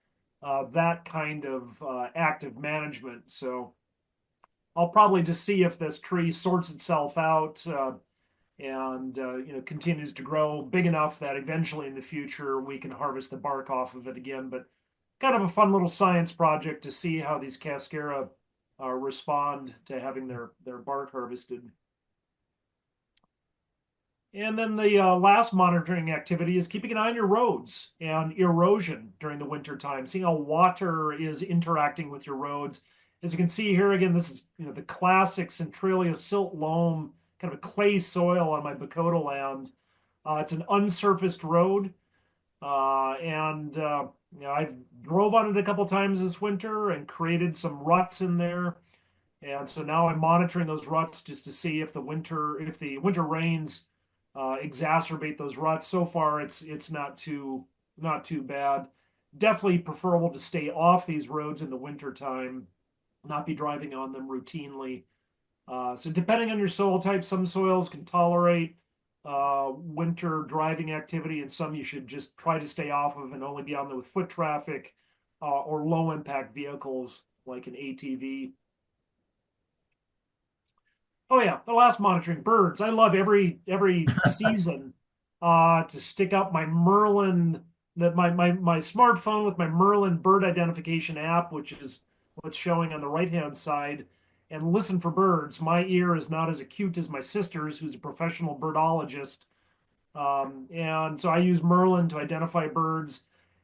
Speaker 1: that kind of active management. So I'll probably just see if this tree sorts itself out and continues to grow big enough that eventually in the future we can harvest the bark off of it again. But kind of a fun little science project to see how these cascara respond to having their bark harvested. And then the last monitoring activity is keeping an eye on your roads and erosion during the winter time, seeing how water is interacting with your roads. As you can see here again, this is the classic Centralia silt loam, kind of a clay soil on my Bakota land. It's an unsurfaced road, and I've drove on it a couple times this winter and created some ruts in there. And so now I'm monitoring those ruts just to see if the winter rains exacerbate those ruts. So far, it's not too bad. Definitely preferable to stay off these roads in the winter time, not be driving on them routinely. So depending on your soil type, some soils can tolerate winter driving activity, and some you should just try to stay off of and only be on there with foot traffic or low impact vehicles like an ATV. Oh yeah, the last monitoring birds. I love every season to stick up my Merlin my smartphone with my Merlin bird identification app, which is what's showing on the right hand side, and listen for birds. My ear is not as acute as my sister's, who's a professional birdologist. And so I use Merlin to identify birds.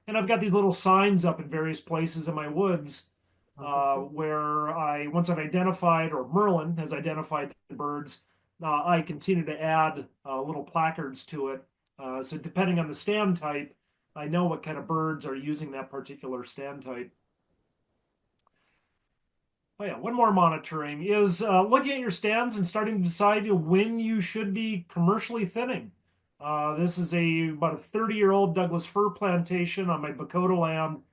Speaker 1: And I've got these little signs up in various places in my woods where once I've identified, or Merlin has identified the birds, I continue to add little placards to it. So depending on the stand type, I know what kind of birds are using that particular stand type. Oh yeah, one more monitoring is looking at your stands and starting to decide when you should be commercially thinning. This is about a 30-year-old Douglas fir plantation on my Bakota land.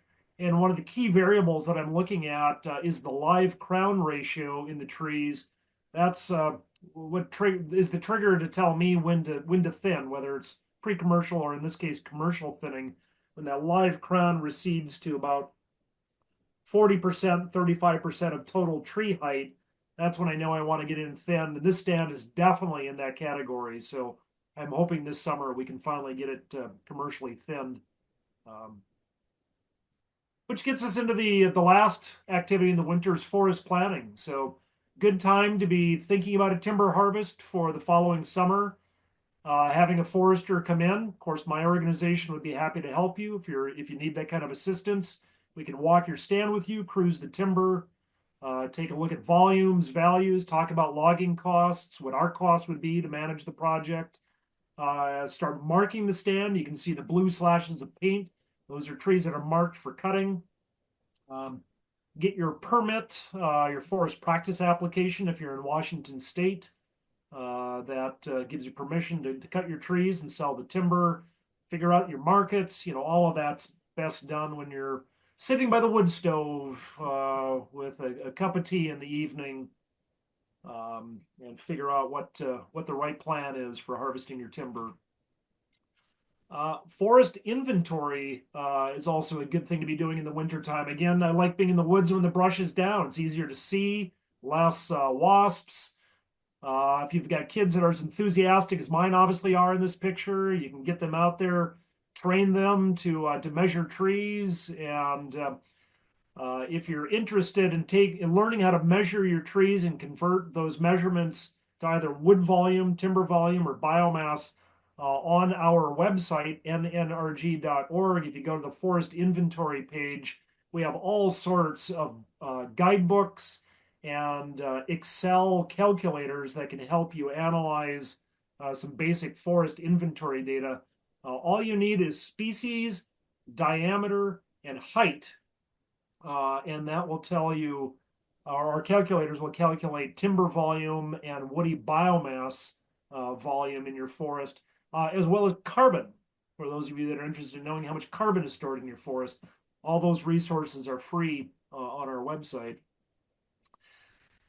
Speaker 1: And one of the key variables that I'm looking at is the live crown ratio in the trees. That's what is the trigger to tell me when to thin, whether it's pre-commercial or in this case commercial thinning. When that live crown recedes to about 40%, 35% of total tree height, that's when I know I want to get in thin. And this stand is definitely in that category. So I'm hoping this summer we can finally get it commercially thinned. Which gets us into the last activity in the winter is forest planning. So good time to be thinking about a timber harvest for the following summer. Having a forester come in. Of course, my organization would be happy to help you if you need that kind of assistance. We can walk your stand with you, cruise the timber, take a look at volumes, values, talk about logging costs, what our costs would be to manage the project. Start marking the stand. You can see the blue slashes of paint. Those are trees that are marked for cutting. Get your permit, your forest practice application if you're in Washington State. That gives you permission to cut your trees and sell the timber. Figure out your markets. All of that's best done when you're sitting by the wood stove with a cup of tea in the evening, and figure out what the right plan is for harvesting your timber. Forest inventory is also a good thing to be doing in the wintertime. Again, I like being in the woods when the brush is down. It's easier to see, less wasps. If you've got kids that are as enthusiastic as mine obviously are in this picture, you can get them out there, train them to measure trees. And if you're interested in learning how to measure your trees and convert those measurements to either wood volume, timber volume, or biomass, on our website, nnrg.org, if you go to the forest inventory page, we have all sorts of guidebooks and Excel calculators that can help you analyze some basic forest inventory data. All you need is species, diameter, and height. And that will tell you, our calculators will calculate timber volume and woody biomass volume in your forest, as well as carbon. For those of you that are interested in knowing how much carbon is stored in your forest, all those resources are free on our website.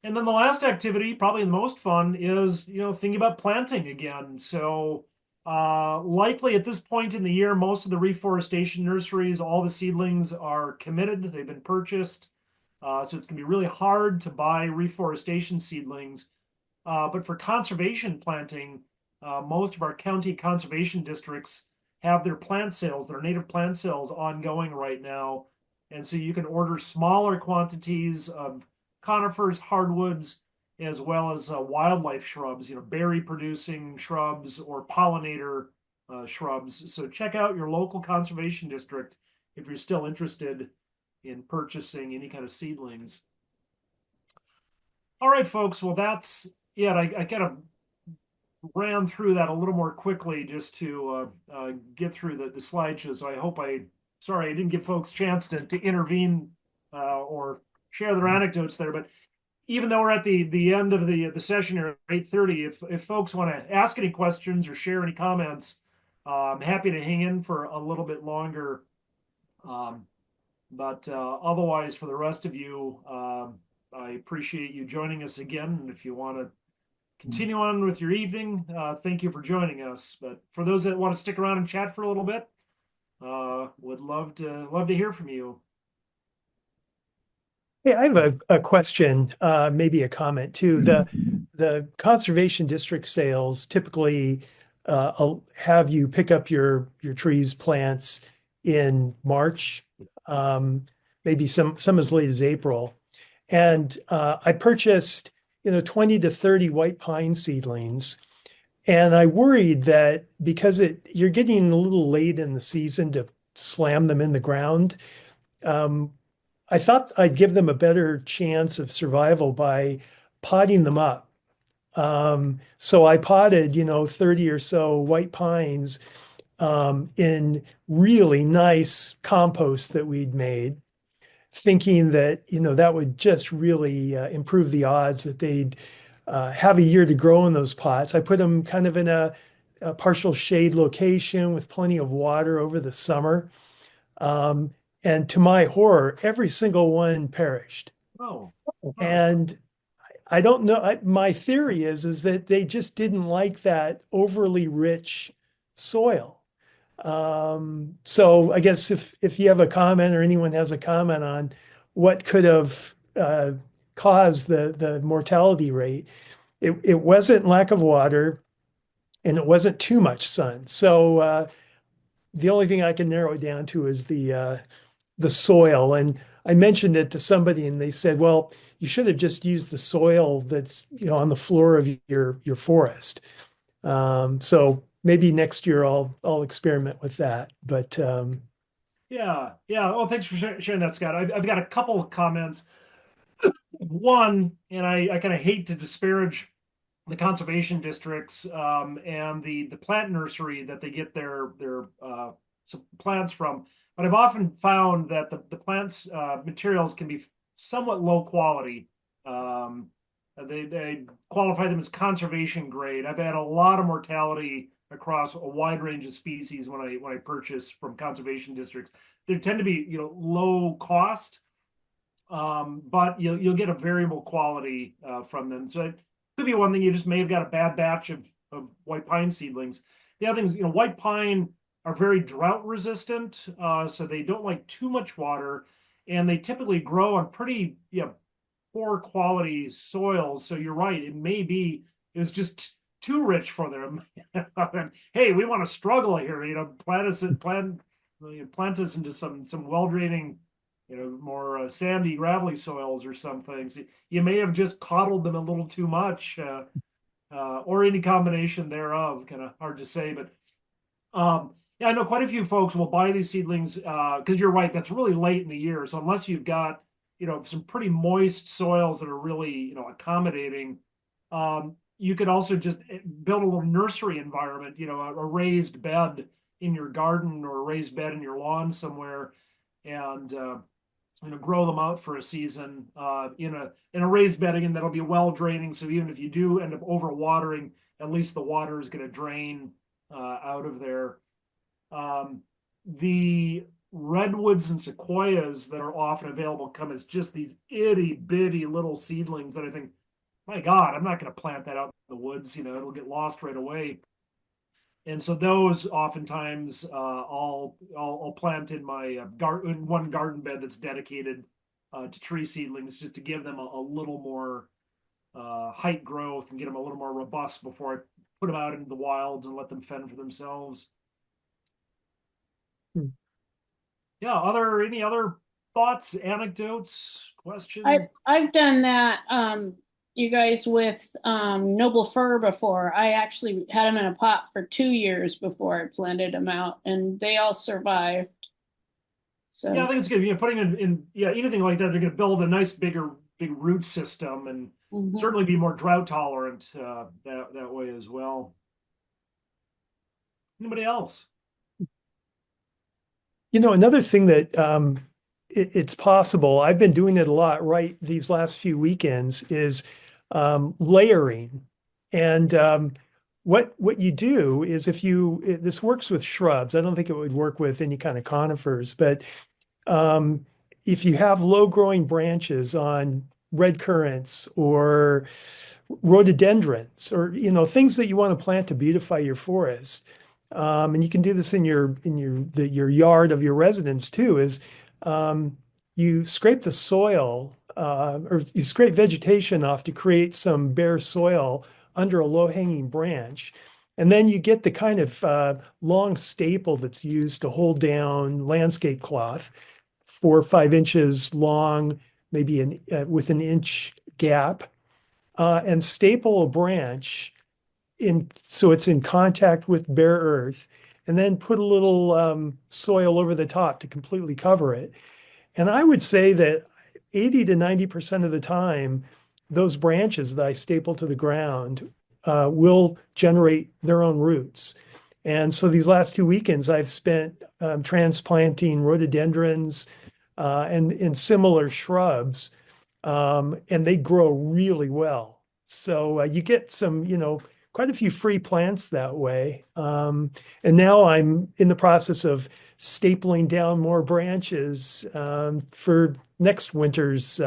Speaker 1: And then the last activity, probably the most fun, is thinking about planting again. So likely at this point in the year, most of the reforestation nurseries, all the seedlings are committed. They've been purchased. So it's going to be really hard to buy reforestation seedlings. But for conservation planting, most of our county conservation districts have their plant sales, their native plant sales ongoing right now. And so you can order smaller quantities of conifers, hardwoods, as well as wildlife shrubs, berry producing shrubs or pollinator shrubs. So check out your local conservation district if you're still interested in purchasing any kind of seedlings. All right, folks. Well, that's it. I kind of ran through that a little more quickly just to get through the slideshow. So sorry I didn't give folks a chance to intervene or share their anecdotes there. But even though we're at the end of the session here at 8:30, if folks want to ask any questions or share any comments, I'm happy to hang in for a little bit longer. But otherwise, for the rest of you, I appreciate you joining us again. And if you want to continue on with your evening, thank you for joining us. But for those that want to stick around and chat for a little bit, would love to hear from you.
Speaker 7: Hey, I have a question, maybe a comment too. The conservation district sales typically have you pick up your trees, plants in March, maybe some as late as April. And I purchased, 20 to 30 white pine seedlings. And I worried that because you're getting a little late in the season to slam them in the ground. I thought I'd give them a better chance of survival by potting them up. So I potted, 30 or so white pines in really nice compost that we'd made, thinking that, that would just really improve the odds that they'd have a year to grow in those pots. I put them kind of in a partial shade location with plenty of water over the summer. And to my horror, every single one perished.
Speaker 1: Oh,
Speaker 7: And I don't know. My theory is that they just didn't like that overly rich soil. So I guess if you have a comment or anyone has a comment on what could have caused the mortality rate, it wasn't lack of water and it wasn't too much sun. So the only thing I can narrow it down to is the soil. And I mentioned it to somebody and they said, well, you should have just used the soil that's, on the floor of your forest. So maybe next year I'll experiment with that. But
Speaker 1: yeah. Well, thanks for sharing that, Scott. I've got a couple of comments. One, and I kind of hate to disparage the conservation districts and the plant nursery that they get their plants from. But I've often found that the plants materials can be somewhat low quality. They qualify them as conservation grade. I've had a lot of mortality across a wide range of species when I purchase from conservation districts. They tend to be low cost, but you'll get a variable quality from them. So it could be one thing, you just may have got a bad batch of white pine seedlings. The other thing is, white pine are very drought resistant, so they don't like too much water, and they typically grow on pretty poor quality soils. So you're right, it was just too rich for them. Hey, we want to struggle here, plant us into some well-draining, more sandy, gravelly soils or something. So you may have just coddled them a little too much, or any combination thereof. Kind of hard to say, but yeah, I know quite a few folks will buy these seedlings because you're right, that's really late in the year. So unless you've got some pretty moist soils that are really accommodating, you could also just build a little nursery environment, a raised bed in your garden or a raised bed in your lawn somewhere, and grow them out for a season in a raised bedding, and that'll be well draining. So even if you do end up overwatering, at least the water is going to drain out of there. The redwoods and sequoias that are often available come as just these itty bitty little seedlings that I think, my God, I'm not going to plant that out in the woods. It'll get lost right away. And so those oftentimes I'll plant in my in one garden bed that's dedicated to tree seedlings, just to give them a little more height growth and get them a little more robust before I put them out into the wilds and let them fend for themselves. Yeah, any other thoughts, anecdotes, questions?
Speaker 6: I've done that, you guys, with noble fir before. I actually had them in a pot for 2 years before I planted them out, and they all survived. So
Speaker 1: yeah, I think it's good. Putting in anything like that, they're going to build a nice big root system, and certainly be more drought tolerant that way as well. Anybody else?
Speaker 7: Another thing that it's possible, I've been doing it a lot right these last few weekends, is layering. And what you do is this works with shrubs. I don't think it would work with any kind of conifers, but if you have low growing branches on red currants or rhododendrons, or things that you want to plant to beautify your forest. And you can do this in your yard of your residence too. Is you scrape the soil or you scrape vegetation off to create some bare soil under a low-hanging branch. And then you get the kind of long staple that's used to hold down landscape cloth, 4 or 5 inches long, maybe with an inch gap, and staple a branch so it's in contact with bare earth, and then put a little soil over the top to completely cover it. And I would say that 80 to 90% of the time, those branches that I staple to the ground will generate their own roots. And so these last 2 weekends, I've spent transplanting rhododendrons and similar shrubs, and they grow really well. So you get some, quite a few free plants that way. And now I'm in the process of stapling down more branches for next winter's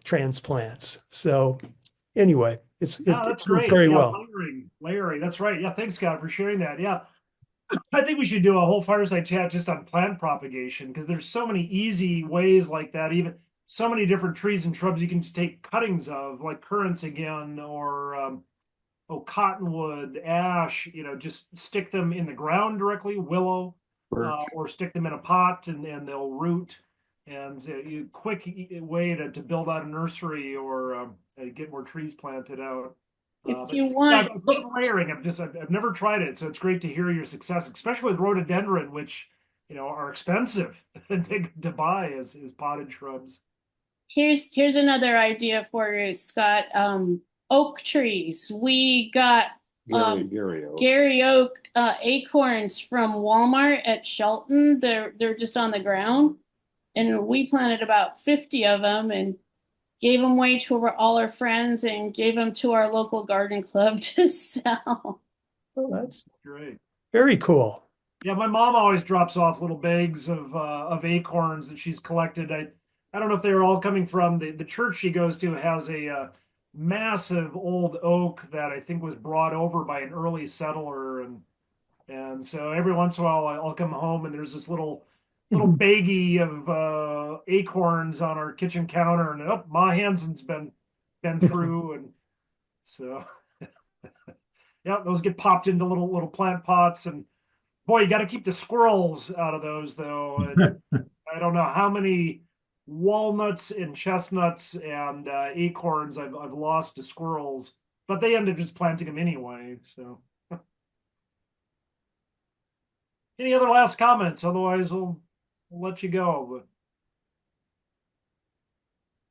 Speaker 7: transplants. So anyway,
Speaker 1: That's
Speaker 7: it's worked
Speaker 1: great.
Speaker 7: very
Speaker 1: Yeah,
Speaker 7: well.
Speaker 1: layering. That's right. Yeah, thanks, Scott, for sharing that. Yeah, I think we should do a whole fireside chat just on plant propagation, because there's so many easy ways like that. Even so many different trees and shrubs you can just take cuttings of, like currants again, or cottonwood, ash. Just stick them in the ground directly, willow, or stick them in a pot and they'll root. And quick way to build out a nursery or get more trees planted out.
Speaker 6: If
Speaker 1: But
Speaker 6: you
Speaker 1: yeah,
Speaker 6: want,
Speaker 1: layering. I've never tried it, so it's great to hear your success, especially with rhododendron, which are expensive to buy as potted shrubs.
Speaker 6: here's another idea for you, Scott. Oak trees. We got
Speaker 5: Gary Oak.
Speaker 6: Gary Oak acorns from Walmart at Shelton. They're just on the ground, and we planted about 50 of them and gave them away to all our friends and gave them to our local garden club to sell.
Speaker 7: Oh, that's
Speaker 1: Great.
Speaker 7: very cool.
Speaker 1: Yeah, my mom always drops off little bags of acorns that she's collected. I don't know if they're all coming from the church she goes to has a massive old oak that I think was brought over by an early settler, and so every once in a while I'll come home and there's this little baggie of acorns on our kitchen counter, and Ma Hanson's been through, and so yeah, those get popped into little plant pots, and boy, you got to keep the squirrels out of those though. And I don't know how many walnuts and chestnuts and acorns I've lost to squirrels, but they end up just planting them anyway. So, any other last comments? Otherwise, we'll let you go.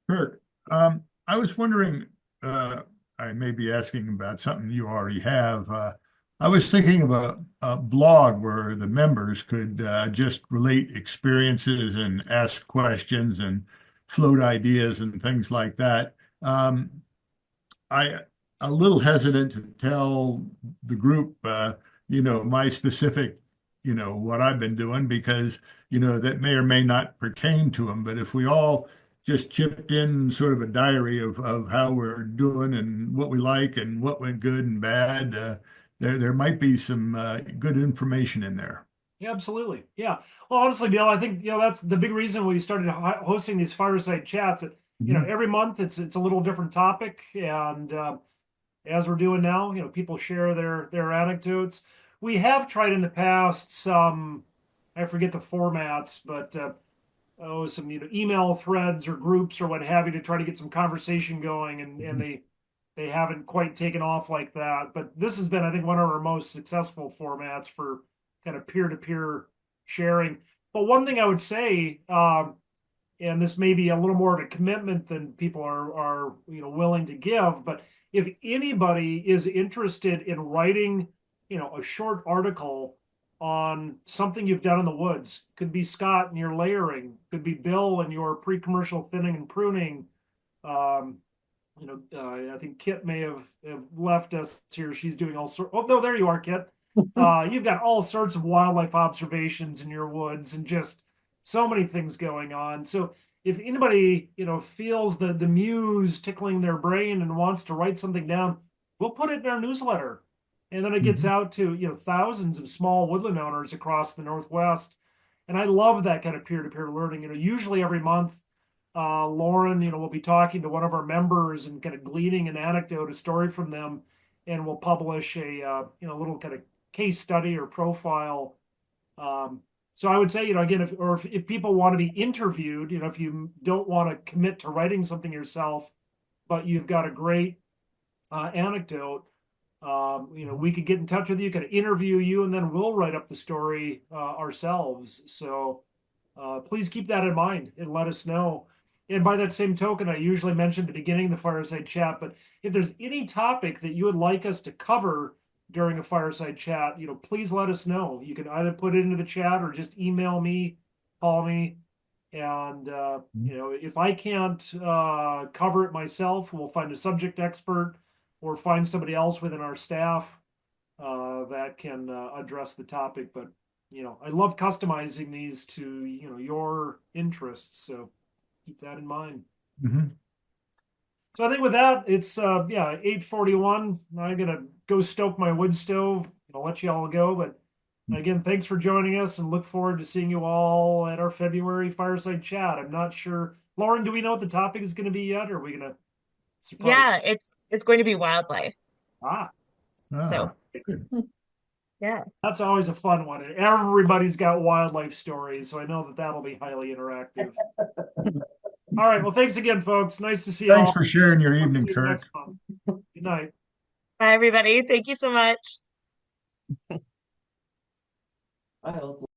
Speaker 3: Kirk, I was wondering, I may be asking about something you already have. I was thinking of a blog where the members could just relate experiences and ask questions and float ideas and things like that. I a little hesitant to tell the group, my specific, what I've been doing because, that may or may not pertain to them. But if we all just chipped in sort of a diary of how we're doing and what we like and what went good and bad, there might be some good information in there.
Speaker 1: Yeah, absolutely. Yeah. Well, honestly, Bill, I think that's the big reason we started hosting these fireside chats. Every month it's a little different topic, and as we're doing now, people share their anecdotes. We have tried in the past some, I forget the formats, but some email threads or groups or what have you to try to get some conversation going, and they haven't quite taken off like that. But this has been, I think, one of our most successful formats for kind of peer-to-peer sharing. But one thing I would say, and this may be a little more of a commitment than people are willing to give, but if anybody is interested in writing a short article on something you've done in the woods, could be Scott and your layering, could be Bill and your pre-commercial thinning and pruning. I think Kit may have left us here. She's doing all sorts. Oh no, there you are, Kit. You've got all sorts of wildlife observations in your woods and just so many things going on. So if anybody, feels the muse tickling their brain and wants to write something down, we'll put it in our newsletter. And then it gets out to, thousands of small woodland owners across the Northwest. And I love that kind of peer-to-peer learning. Usually every month, Lauren, will be talking to one of our members and kind of gleaning an anecdote, a story from them, and we'll publish a, little kind of case study or profile. So I would say, again, if people want to be interviewed, if you don't want to commit to writing something yourself, but you've got a great anecdote, we could get in touch with you, kind of interview you, and then we'll write up the story ourselves. So please keep that in mind and let us know. And by that same token, I usually mention at the beginning of the Fireside Chat, but if there's any topic that you would like us to cover during a Fireside Chat, please let us know. You can either put it into the chat or just email me, call me. And, if I can't cover it myself, we'll find a subject expert or find somebody else within our staff that can address the topic. But, I love customizing these to, your interests. So keep that in mind. So I think with that, it's 8:41. I'm gonna go stoke my wood stove. I'll let you all go, but again, thanks for joining us, and look forward to seeing you all at our February Fireside Chat. I'm not sure, Lauren, do we know what the topic is going to be yet, or are we gonna surprise?
Speaker 4: Yeah, it's going to be wildlife. So
Speaker 3: good.
Speaker 4: yeah.
Speaker 1: That's always a fun one. And everybody's got wildlife stories, so I know that that'll be highly interactive. All right. Well, thanks again, folks. Nice to see you all.
Speaker 3: Thanks for sharing your
Speaker 1: Hope to
Speaker 3: evening,
Speaker 1: see you
Speaker 3: Kirk.
Speaker 1: next month. Good night.
Speaker 4: Bye, everybody. Thank you so much.
Speaker 2: I hope